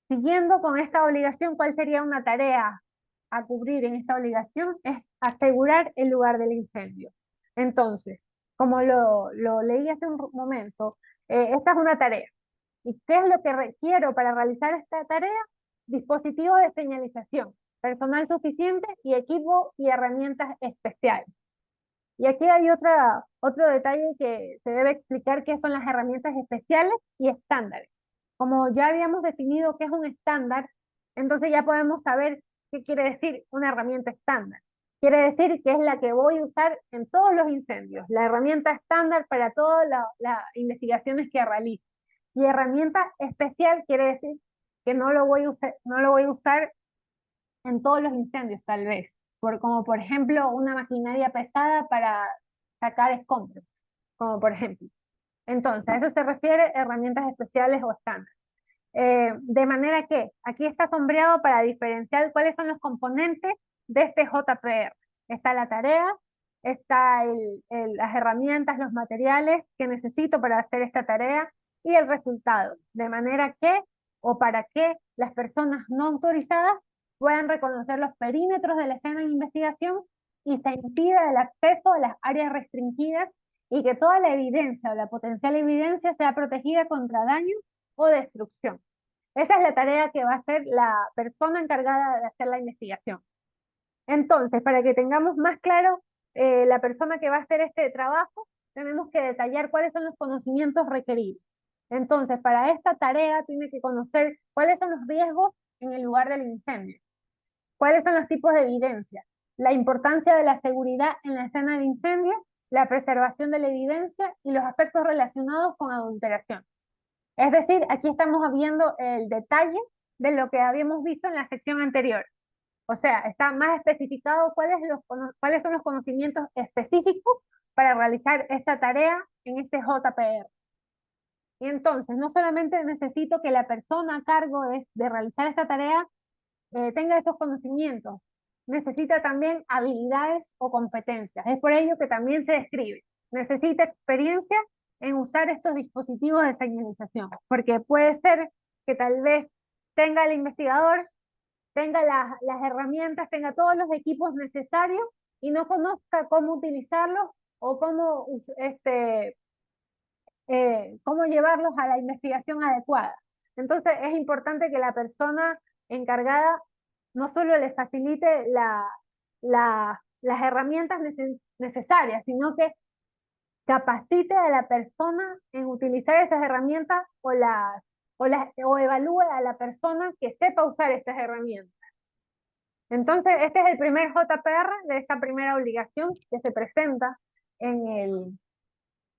Siguiendo con esta obligación, ¿cuál sería una tarea a cubrir en esta obligación? Es asegurar el lugar del incendio. Entonces, como lo leí hace un momento, esta es una tarea. ¿Y qué es lo que requiero para realizar esta tarea? Dispositivos de señalización, personal suficiente y equipo y herramientas especiales. Y aquí hay otro detalle que se debe explicar, que son las herramientas especiales y estándares. Como ya habíamos definido qué es un estándar, entonces ya podemos saber qué quiere decir una herramienta estándar. Quiere decir que es la que voy a usar en todos los incendios, la herramienta estándar para todas las investigaciones que realizo. Y herramienta especial quiere decir que no lo voy a usar en todos los incendios, tal vez, como por ejemplo una maquinaria pesada para sacar escombros, como por ejemplo. Entonces, a eso se refiere herramientas especiales o estándar. De manera que aquí está sombreado para diferenciar cuáles son los componentes de este JPR. Está la tarea, está las herramientas, los materiales que necesito para hacer esta tarea y el resultado. De manera que, o para que las personas no autorizadas puedan reconocer los perímetros de la escena de investigación y se impida el acceso a las áreas restringidas y que toda la evidencia o la potencial evidencia sea protegida contra daño o destrucción. Esa es la tarea que va a hacer la persona encargada de hacer la investigación. Entonces, para que tengamos más claro, la persona que va a hacer este trabajo tenemos que detallar cuáles son los conocimientos requeridos. Entonces, para esta tarea tiene que conocer cuáles son los riesgos en el lugar del incendio, cuáles son los tipos de evidencia, la importancia de la seguridad en la escena del incendio, la preservación de la evidencia y los aspectos relacionados con adulteración. Es decir, aquí estamos viendo el detalle de lo que habíamos visto en la sección anterior. O sea, está más especificado cuáles son los conocimientos específicos para realizar esta tarea en este JPR. Y entonces, no solamente necesito que la persona a cargo de realizar esta tarea tenga esos conocimientos, necesita también habilidades o competencias. Es por ello que también se describe. Necesita experiencia en usar estos dispositivos de señalización, porque puede ser que tal vez tenga el investigador, tenga las herramientas, tenga todos los equipos necesarios y no conozca cómo utilizarlos o cómo llevarlos a la investigación adecuada. Entonces es importante que la persona encargada no solo le facilite las herramientas necesarias, sino que capacite a la persona en utilizar esas herramientas o evalúe a la persona que sepa usar estas herramientas. Entonces, este es el primer JPR de esta primera obligación que se presenta en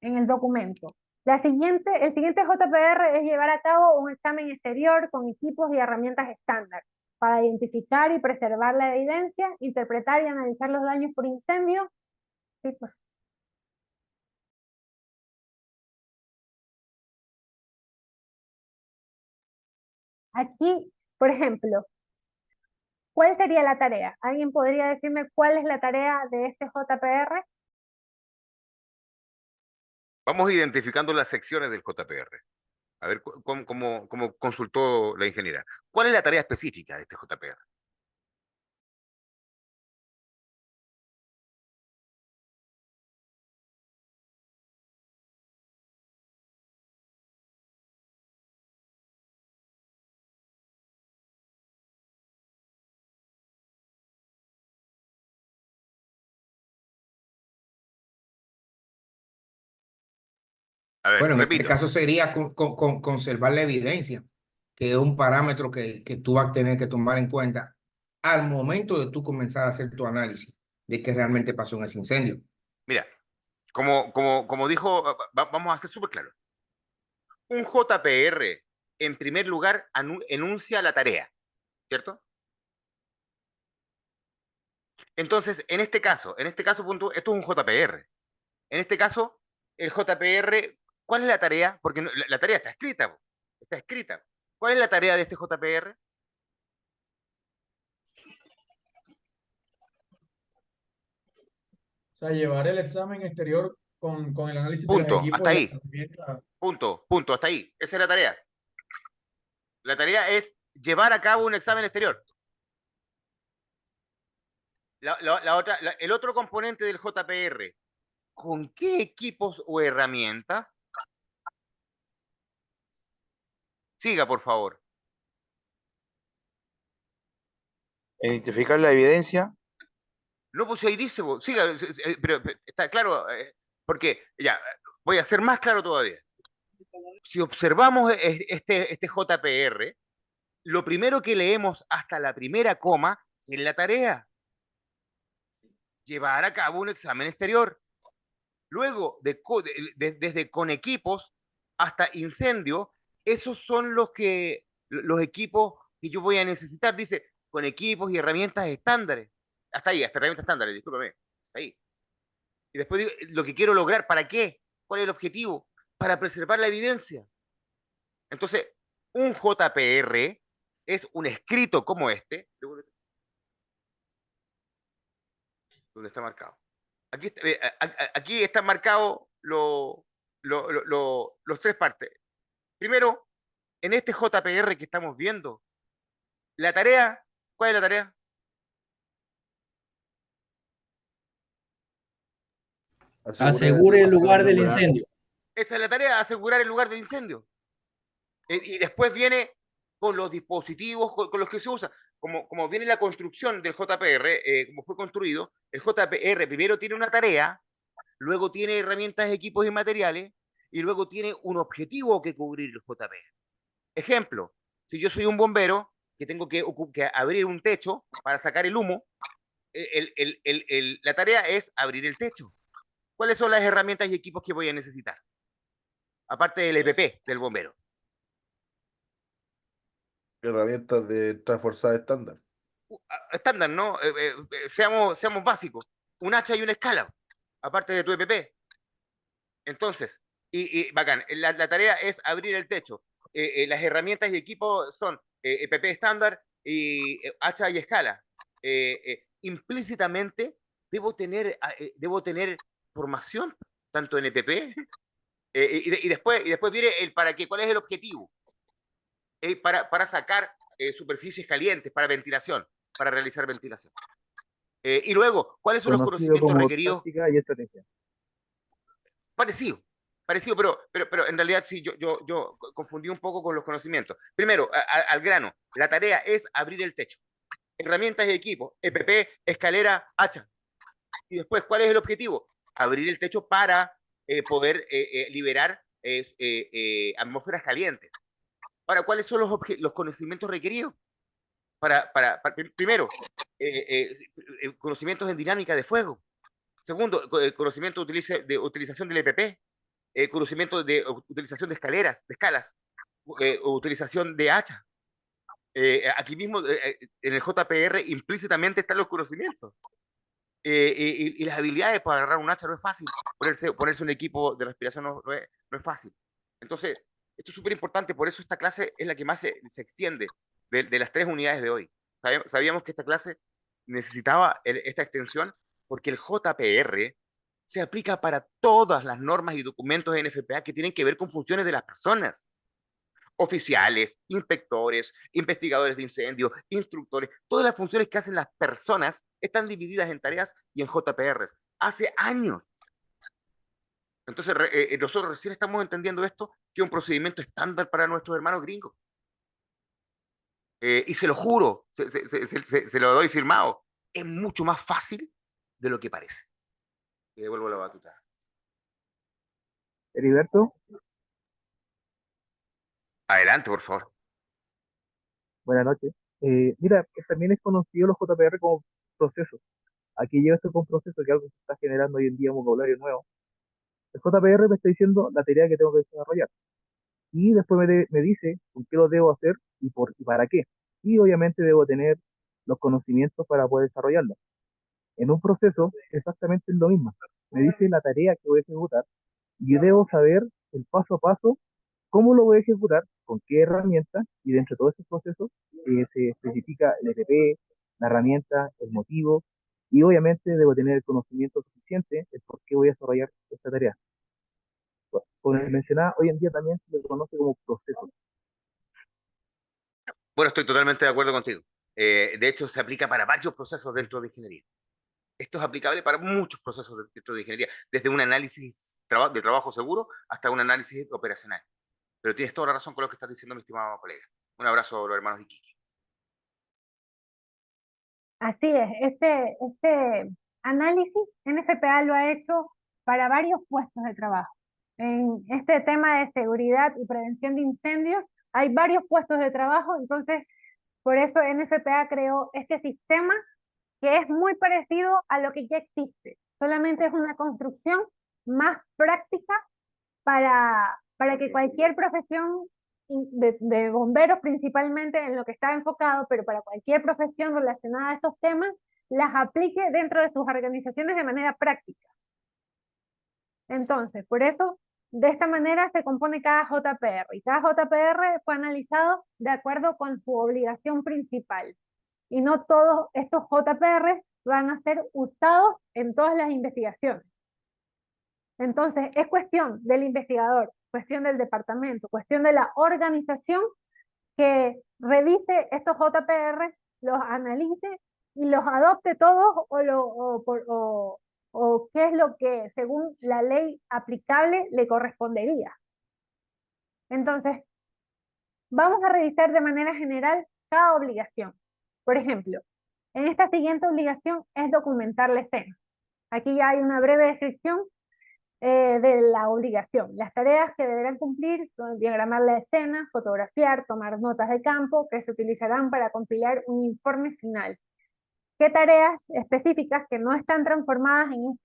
el documento. El siguiente JPR es llevar a cabo un examen exterior con equipos y herramientas estándar para identificar y preservar la evidencia, interpretar y analizar los daños por incendio. Sí, pues. Aquí, por ejemplo, ¿cuál sería la tarea? ¿Alguien podría decirme cuál es la tarea de este JPR? Vamos identificando las secciones del JPR. A ver cómo consultó la ingeniera. ¿Cuál es la tarea específica de este JPR? A ver, Bueno, en este repito. caso sería conservar la evidencia, que es un parámetro que tú vas a tener que tomar en cuenta al momento de tú comenzar a hacer tu análisis de qué realmente pasó en ese incendio. Mira, como dijo, vamos a ser súper claros. Un JPR, en primer lugar, enuncia la tarea, ¿cierto? Entonces, en este caso, punto, esto es un JPR. En este caso, el JPR, ¿cuál es la tarea? Porque la tarea está escrita, está escrita. ¿Cuál es la tarea de este JPR? O sea, llevar el examen exterior con el análisis de los Punto, equipos hasta y las ahí. herramientas. Punto, hasta ahí. Esa es la tarea. La tarea es llevar a cabo un examen exterior. El otro componente del JPR, ¿con qué equipos o herramientas? Siga, por favor. Identificar la evidencia. No, pues ahí dice, siga, pero está claro, porque ya, voy a ser más claro todavía. Si observamos este JPR, lo primero que leemos hasta la primera coma es la tarea. Llevar a cabo un examen exterior. Luego, desde con equipos hasta incendio, esos son los equipos que yo voy a necesitar. Dice, con equipos y herramientas estándares. Hasta ahí, hasta herramientas estándares, discúlpame. Hasta ahí. Y después digo, lo que quiero lograr, ¿para qué? ¿Cuál es el objetivo? Para preservar la evidencia. Entonces, un JPR es un escrito como este, donde está marcado. Aquí están marcados los tres partes. Primero, en este JPR que estamos viendo, la tarea, ¿cuál es la tarea? Asegure el lugar del incendio. Esa es la tarea, asegurar el lugar del incendio. Y después viene con los dispositivos con los que se usa. Como viene la construcción del JPR, como fue construido, el JPR primero tiene una tarea, luego tiene herramientas, equipos y materiales, y luego tiene un objetivo que cubrir el JPR. Ejemplo, si yo soy un bombero que tengo que abrir un techo para sacar el humo, la tarea es abrir el techo. ¿Cuáles son las herramientas y equipos que voy a necesitar? Aparte del EPP del bombero. Herramientas de transforzada estándar. Estándar, ¿no? Seamos básicos. Un hacha y una escala, aparte de tu EPP. Entonces, bacán, la tarea es abrir el techo. Las herramientas y equipos son EPP estándar y hacha y escala. Implícitamente debo tener formación tanto en EPP y después viene el para qué, cuál es el objetivo. Para sacar superficies calientes, para ventilación, para realizar ventilación. Y luego, ¿cuáles son los Conocido conocimientos como requeridos? táctica y estrategia. Parecido, pero en realidad sí, yo confundí un poco con los conocimientos. Primero, al grano, la tarea es abrir el techo. Herramientas y equipos, EPP, escalera, hacha. Y después, ¿cuál es el objetivo? Abrir el techo para poder liberar atmósferas calientes. Ahora, ¿cuáles son los conocimientos requeridos? Primero, conocimientos en dinámica de fuego. Segundo, conocimiento de utilización del EPP. Conocimiento de utilización de escalas, utilización de hacha. Aquí mismo, en el JPR, implícitamente están los conocimientos. Y las habilidades para agarrar un hacha no es fácil. Ponerse un equipo de respiración no es fácil. Entonces, esto es súper importante, por eso esta clase es la que más se extiende de las 3 unidades de hoy. Sabíamos que esta clase necesitaba esta extensión porque el JPR se aplica para todas las normas y documentos de NFPA que tienen que ver con funciones de las personas. Oficiales, inspectores, investigadores de incendios, instructores, todas las funciones que hacen las personas están divididas en tareas y en JPRs. Hace años. Entonces, nosotros recién estamos entendiendo esto, que es un procedimiento estándar para nuestros hermanos gringos. Y se lo juro, se lo doy firmado, es mucho más fácil de lo que parece. Y devuelvo la batuta. Heriberto, Adelante, por favor. buenas noches. Mira, también es conocido los JPR como procesos. Aquí lleva esto con proceso, que es algo que se está generando hoy en día un vocabulario nuevo. El JPR me está diciendo la tarea que tengo que desarrollar. Y después me dice con qué lo debo hacer y para qué. Y obviamente debo tener los conocimientos para poder desarrollarlo. En un proceso exactamente es lo mismo. Me dice la tarea que voy a ejecutar y yo debo saber el paso a paso cómo lo voy a ejecutar, con qué herramienta, y dentro de todos esos procesos se especifica el EPP, la herramienta, el motivo, y obviamente debo tener el conocimiento suficiente de por qué voy a desarrollar esta tarea. Como les mencionaba, hoy en día también se le conoce como proceso. Bueno, estoy totalmente de acuerdo contigo. De hecho, se aplica para varios procesos dentro de ingeniería. Esto es aplicable para muchos procesos dentro de ingeniería, desde un análisis de trabajo seguro hasta un análisis operacional. Pero tienes toda la razón con lo que estás diciendo, mi estimado colega. Un abrazo a los hermanos de Iquique. Así es, este análisis NFPA lo ha hecho para varios puestos de trabajo. En este tema de seguridad y prevención de incendios hay varios puestos de trabajo, entonces por eso NFPA creó este sistema que es muy parecido a lo que ya existe, solamente es una construcción más práctica para que cualquier profesión de bomberos principalmente en lo que está enfocado, pero para cualquier profesión relacionada a estos temas, las aplique dentro de sus organizaciones de manera práctica. Entonces, por eso, de esta manera se compone cada JPR, y cada JPR fue analizado de acuerdo con su obligación principal. Y no todos estos JPR van a ser usados en todas las investigaciones. Entonces, es cuestión del investigador, cuestión del departamento, cuestión de la organización que revise estos JPR, los analice y los adopte todos o qué es lo que según la ley aplicable le correspondería. Entonces, vamos a revisar de manera general cada obligación. Por ejemplo, en esta siguiente obligación es documentar la escena. Aquí ya hay una breve descripción de la obligación. Las tareas que deberán cumplir son diagramar la escena, fotografiar, tomar notas de campo que se utilizarán para compilar un informe final. ¿Qué tareas específicas que no están transformadas en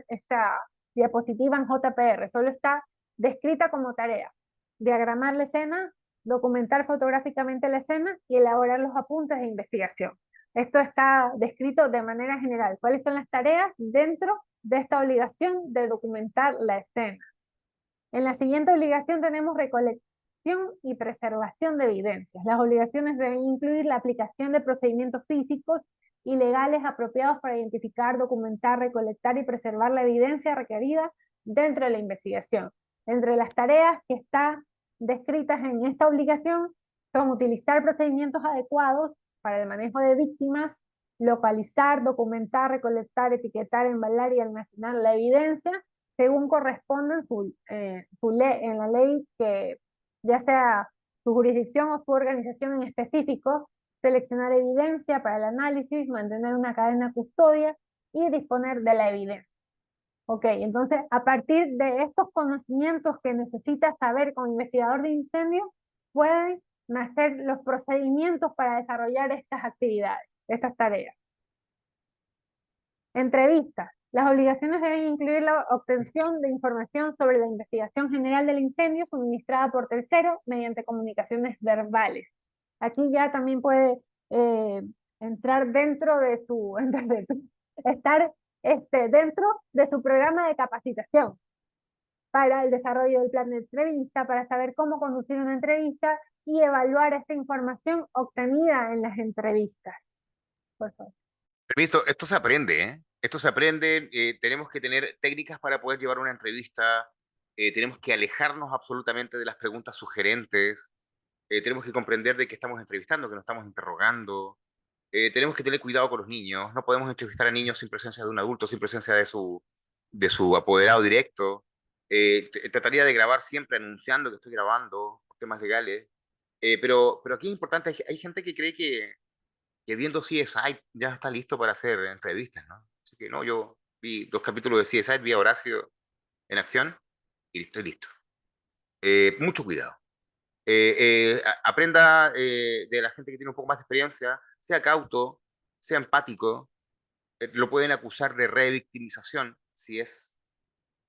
esta diapositiva en JPR? Solo está descrita como tarea. Diagramar la escena, documentar fotográficamente la escena y elaborar los apuntes de investigación. Esto está descrito de manera general. ¿Cuáles son las tareas dentro de esta obligación de documentar la escena? En la siguiente obligación tenemos recolección y preservación de evidencias. Las obligaciones deben incluir la aplicación de procedimientos físicos y legales apropiados para identificar, documentar, recolectar y preservar la evidencia requerida dentro de la investigación. Entre las tareas que están descritas en esta obligación son utilizar procedimientos adecuados para el manejo de víctimas, localizar, documentar, recolectar, etiquetar, embalar y almacenar la evidencia según corresponda en la ley que ya sea su jurisdicción o su organización en específico, seleccionar evidencia para el análisis, mantener una cadena custodia y disponer de la evidencia. Ok, entonces a partir de estos conocimientos que necesita saber como investigador de incendios, pueden nacer los procedimientos para desarrollar estas actividades, estas tareas. Entrevistas. Las obligaciones deben incluir la obtención de información sobre la investigación general del incendio suministrada por terceros mediante comunicaciones verbales. Aquí ya también puede entrar dentro de su, estar dentro de su programa de capacitación para el desarrollo del plan de entrevista, para saber cómo conducir una entrevista y evaluar esta información obtenida en las entrevistas. Por favor. Permiso, esto se aprende, ¿eh? Esto se aprende, tenemos que tener técnicas para poder llevar una entrevista, tenemos que alejarnos absolutamente de las preguntas sugerentes, tenemos que comprender de que estamos entrevistando, que nos estamos interrogando, tenemos que tener cuidado con los niños, no podemos entrevistar a niños sin presencia de un adulto, sin presencia de su apoderado directo. Trataría de grabar siempre anunciando que estoy grabando por temas legales, pero aquí es importante, hay gente que cree que viendo CSI ya está listo para hacer entrevistas, ¿no? Así que no, yo vi 2 capítulos de CSI, vi a Horacio en acción y estoy listo. Mucho cuidado. Aprenda de la gente que tiene un poco más de experiencia, sea cauto, sea empático. Lo pueden acusar de revictimización si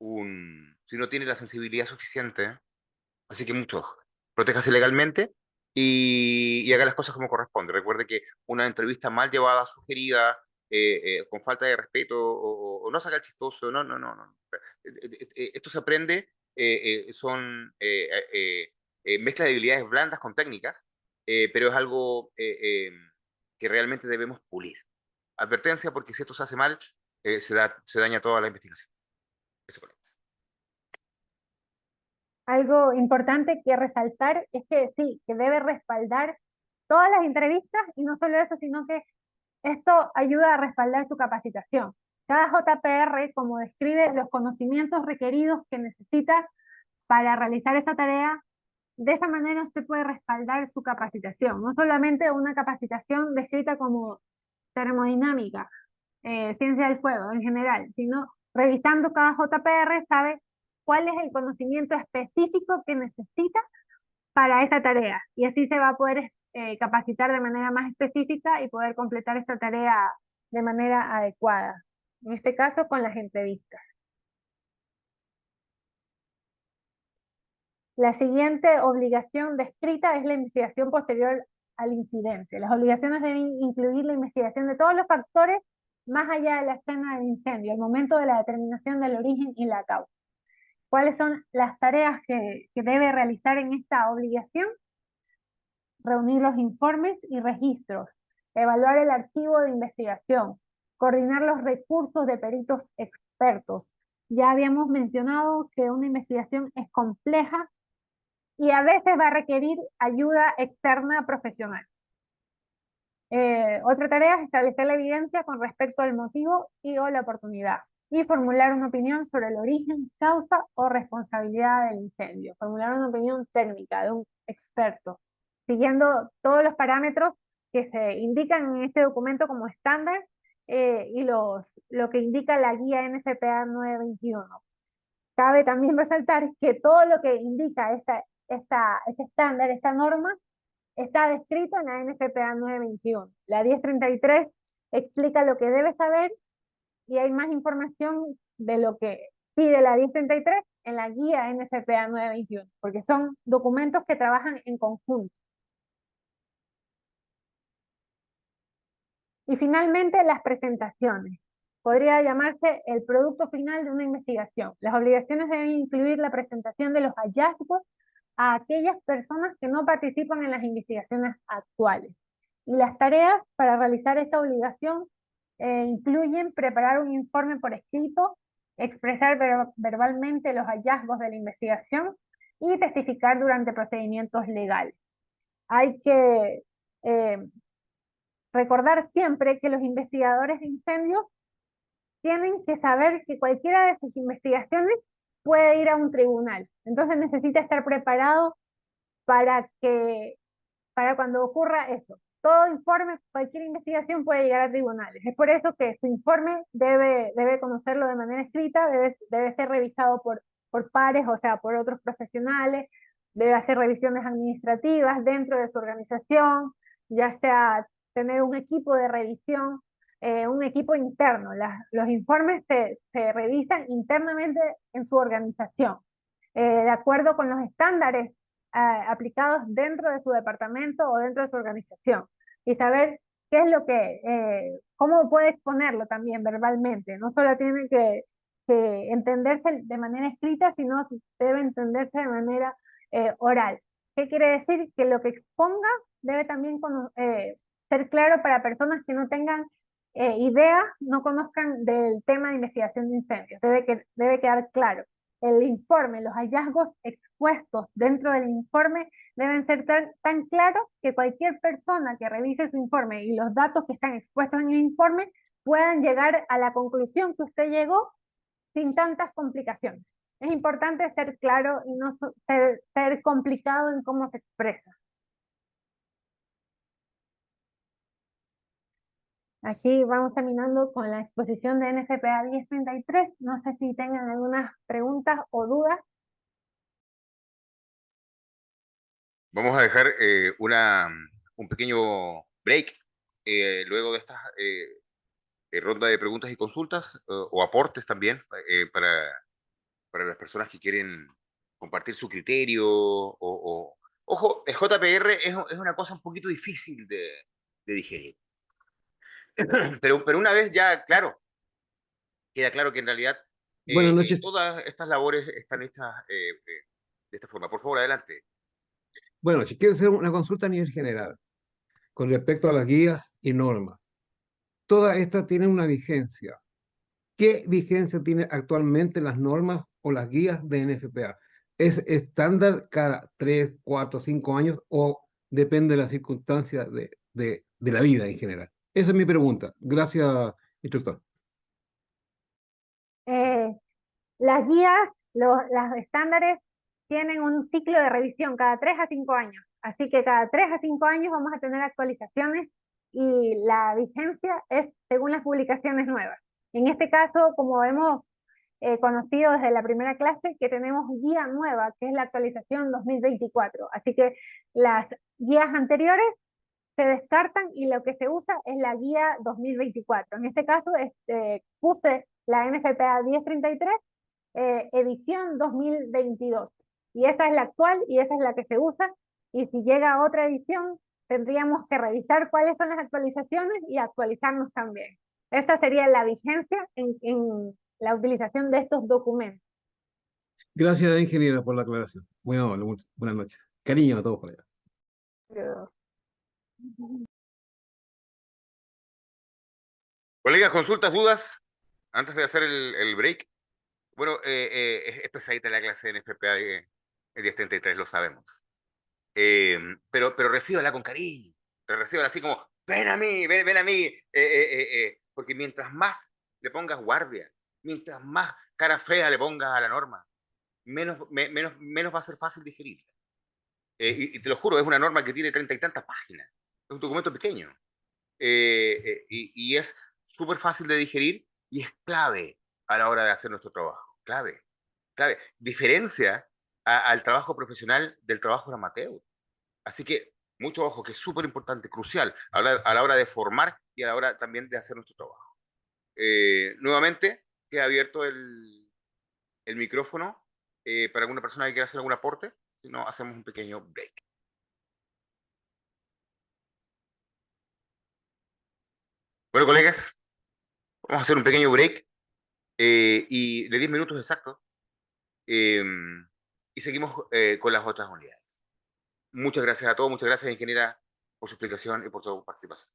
no tiene la sensibilidad suficiente. Así que mucho ojo. Protéjase legalmente y haga las cosas como corresponde. Recuerde que una entrevista mal llevada, sugerida, con falta de respeto o no saca el chistoso, no, no, no, no. Esto se aprende, son mezcla de habilidades blandas con técnicas, pero es algo que realmente debemos pulir. Advertencia, porque si esto se hace mal, se daña toda la investigación. Eso es. Algo importante que resaltar es que sí, que debe respaldar todas las entrevistas y no solo eso, sino que esto ayuda a respaldar su capacitación. Cada JPR, como describe los conocimientos requeridos que necesita para realizar esta tarea, de esa manera usted puede respaldar su capacitación. No solamente una capacitación descrita como termodinámica, ciencia del fuego en general, sino revisando cada JPR sabe cuál es el conocimiento específico que necesita para esta tarea y así se va a poder capacitar de manera más específica y poder completar esta tarea de manera adecuada, en este caso con las entrevistas. La siguiente obligación descrita es la investigación posterior al incidente. Las obligaciones deben incluir la investigación de todos los factores más allá de la escena del incendio, al momento de la determinación del origen y la causa. ¿Cuáles son las tareas que debe realizar en esta obligación? Reunir los informes y registros, evaluar el archivo de investigación, coordinar los recursos de peritos expertos. Ya habíamos mencionado que una investigación es compleja y a veces va a requerir ayuda externa profesional. Otra tarea es establecer la evidencia con respecto al motivo y o la oportunidad y formular una opinión sobre el origen, causa o responsabilidad del incendio. Formular una opinión técnica de un experto, siguiendo todos los parámetros que se indican en este documento como estándar y lo que indica la guía NFPA 921. cabe también resaltar que todo lo que indica este estándar, esta norma, está descrito en la NFPA 921. La 1033 explica lo que debes saber y hay más información de lo que pide la 1033 en la guía NFPA 921, porque son documentos que trabajan en conjunto. Y finalmente, las presentaciones. Podría llamarse el producto final de una investigación. Las obligaciones deben incluir la presentación de los hallazgos a aquellas personas que no participan en las investigaciones actuales. Y las tareas para realizar esta obligación incluyen preparar un informe por escrito, expresar verbalmente los hallazgos de la investigación y testificar durante procedimientos legales. Hay que recordar siempre que los investigadores de incendios tienen que saber que cualquiera de sus investigaciones puede ir a un tribunal. Entonces necesita estar preparado para cuando ocurra eso. Todo informe, cualquier investigación puede llegar a tribunales. Es por eso que su informe debe conocerlo de manera escrita, debe ser revisado por pares, o sea, por otros profesionales, debe hacer revisiones administrativas dentro de su organización, ya sea tener un equipo de revisión, un equipo interno. Los informes se revisan internamente en su organización, de acuerdo con los estándares aplicados dentro de su departamento o dentro de su organización, y saber qué es lo cómo puede exponerlo también verbalmente. No solo tiene que entenderse de manera escrita, sino debe entenderse de manera oral. ¿Qué quiere decir? Que lo que exponga debe también ser claro para personas que no tengan idea, no conozcan del tema de investigación de incendios. Debe quedar claro. El informe, los hallazgos expuestos dentro del informe deben ser tan claros que cualquier persona que revise su informe y los datos que están expuestos en el informe puedan llegar a la conclusión que usted llegó sin tantas complicaciones. Es importante ser claro y no ser complicado en cómo se expresa. Aquí vamos terminando con la exposición de NFPA 1033. No sé si tengan algunas preguntas o dudas. Vamos a dejar un pequeño break luego de esta ronda de preguntas y consultas o aportes también para las personas que quieren compartir su criterio. Ojo, el JPR es una cosa un poquito difícil de digerir. Pero una vez ya, claro, queda claro que en realidad Buenas noches. todas estas labores están hechas de esta forma. Por favor, adelante. Bueno, si quiero hacer una consulta a nivel general con respecto a las guías y normas. Todas estas tienen una vigencia. ¿Qué vigencia tiene actualmente las normas o las guías de NFPA? ¿Es estándar cada 3, 4, 5 años o depende de las circunstancias de la vida en general? Esa es mi pregunta. Gracias, instructor. Las guías, los estándares tienen un ciclo de revisión cada 3 a 5 años. Así que cada 3 a 5 años vamos a tener actualizaciones y la vigencia es según las publicaciones nuevas. En este caso, como hemos conocido desde la primera clase, que tenemos guía nueva, que es la actualización 2024. Así que las guías anteriores se descartan y lo que se usa es la guía 2024. En este caso, puse la NFPA 1033, edición 2022. Y esa es la actual y esa es la que se usa. Y si llega otra edición, tendríamos que revisar cuáles son las actualizaciones y actualizarnos también. Esta sería la vigencia en la utilización de estos documentos. Gracias, ingeniera, por la aclaración. Muy amable, buenas noches. Cariño a todos por allá. Colegas, consultas, dudas, antes de hacer el break. Bueno, es pesadita la clase de NFPA el 1033, lo sabemos. Pero recíbala con cariño, recíbala así como, ven a mí, ven a mí, porque mientras más le pongas guardia, mientras más cara fea le pongas a la norma, menos va a ser fácil digerirla. Y te lo juro, es una norma que tiene 30 y tantas páginas, es un documento pequeño, y es súper fácil de digerir y es clave a la hora de hacer nuestro trabajo, clave. clave. Diferencia al trabajo profesional del trabajo amateur. Así que mucho ojo, que es súper importante, crucial, a la hora de formar y a la hora también de hacer nuestro trabajo. Nuevamente, queda abierto el micrófono para alguna persona que quiera hacer algún aporte. Si no, hacemos un pequeño break. Bueno, colegas, vamos a hacer un pequeño break y de 10 minutos exactos eh, y seguimos con las otras unidades. Muchas gracias a todos, muchas gracias, ingeniera, por su explicación y por su participación.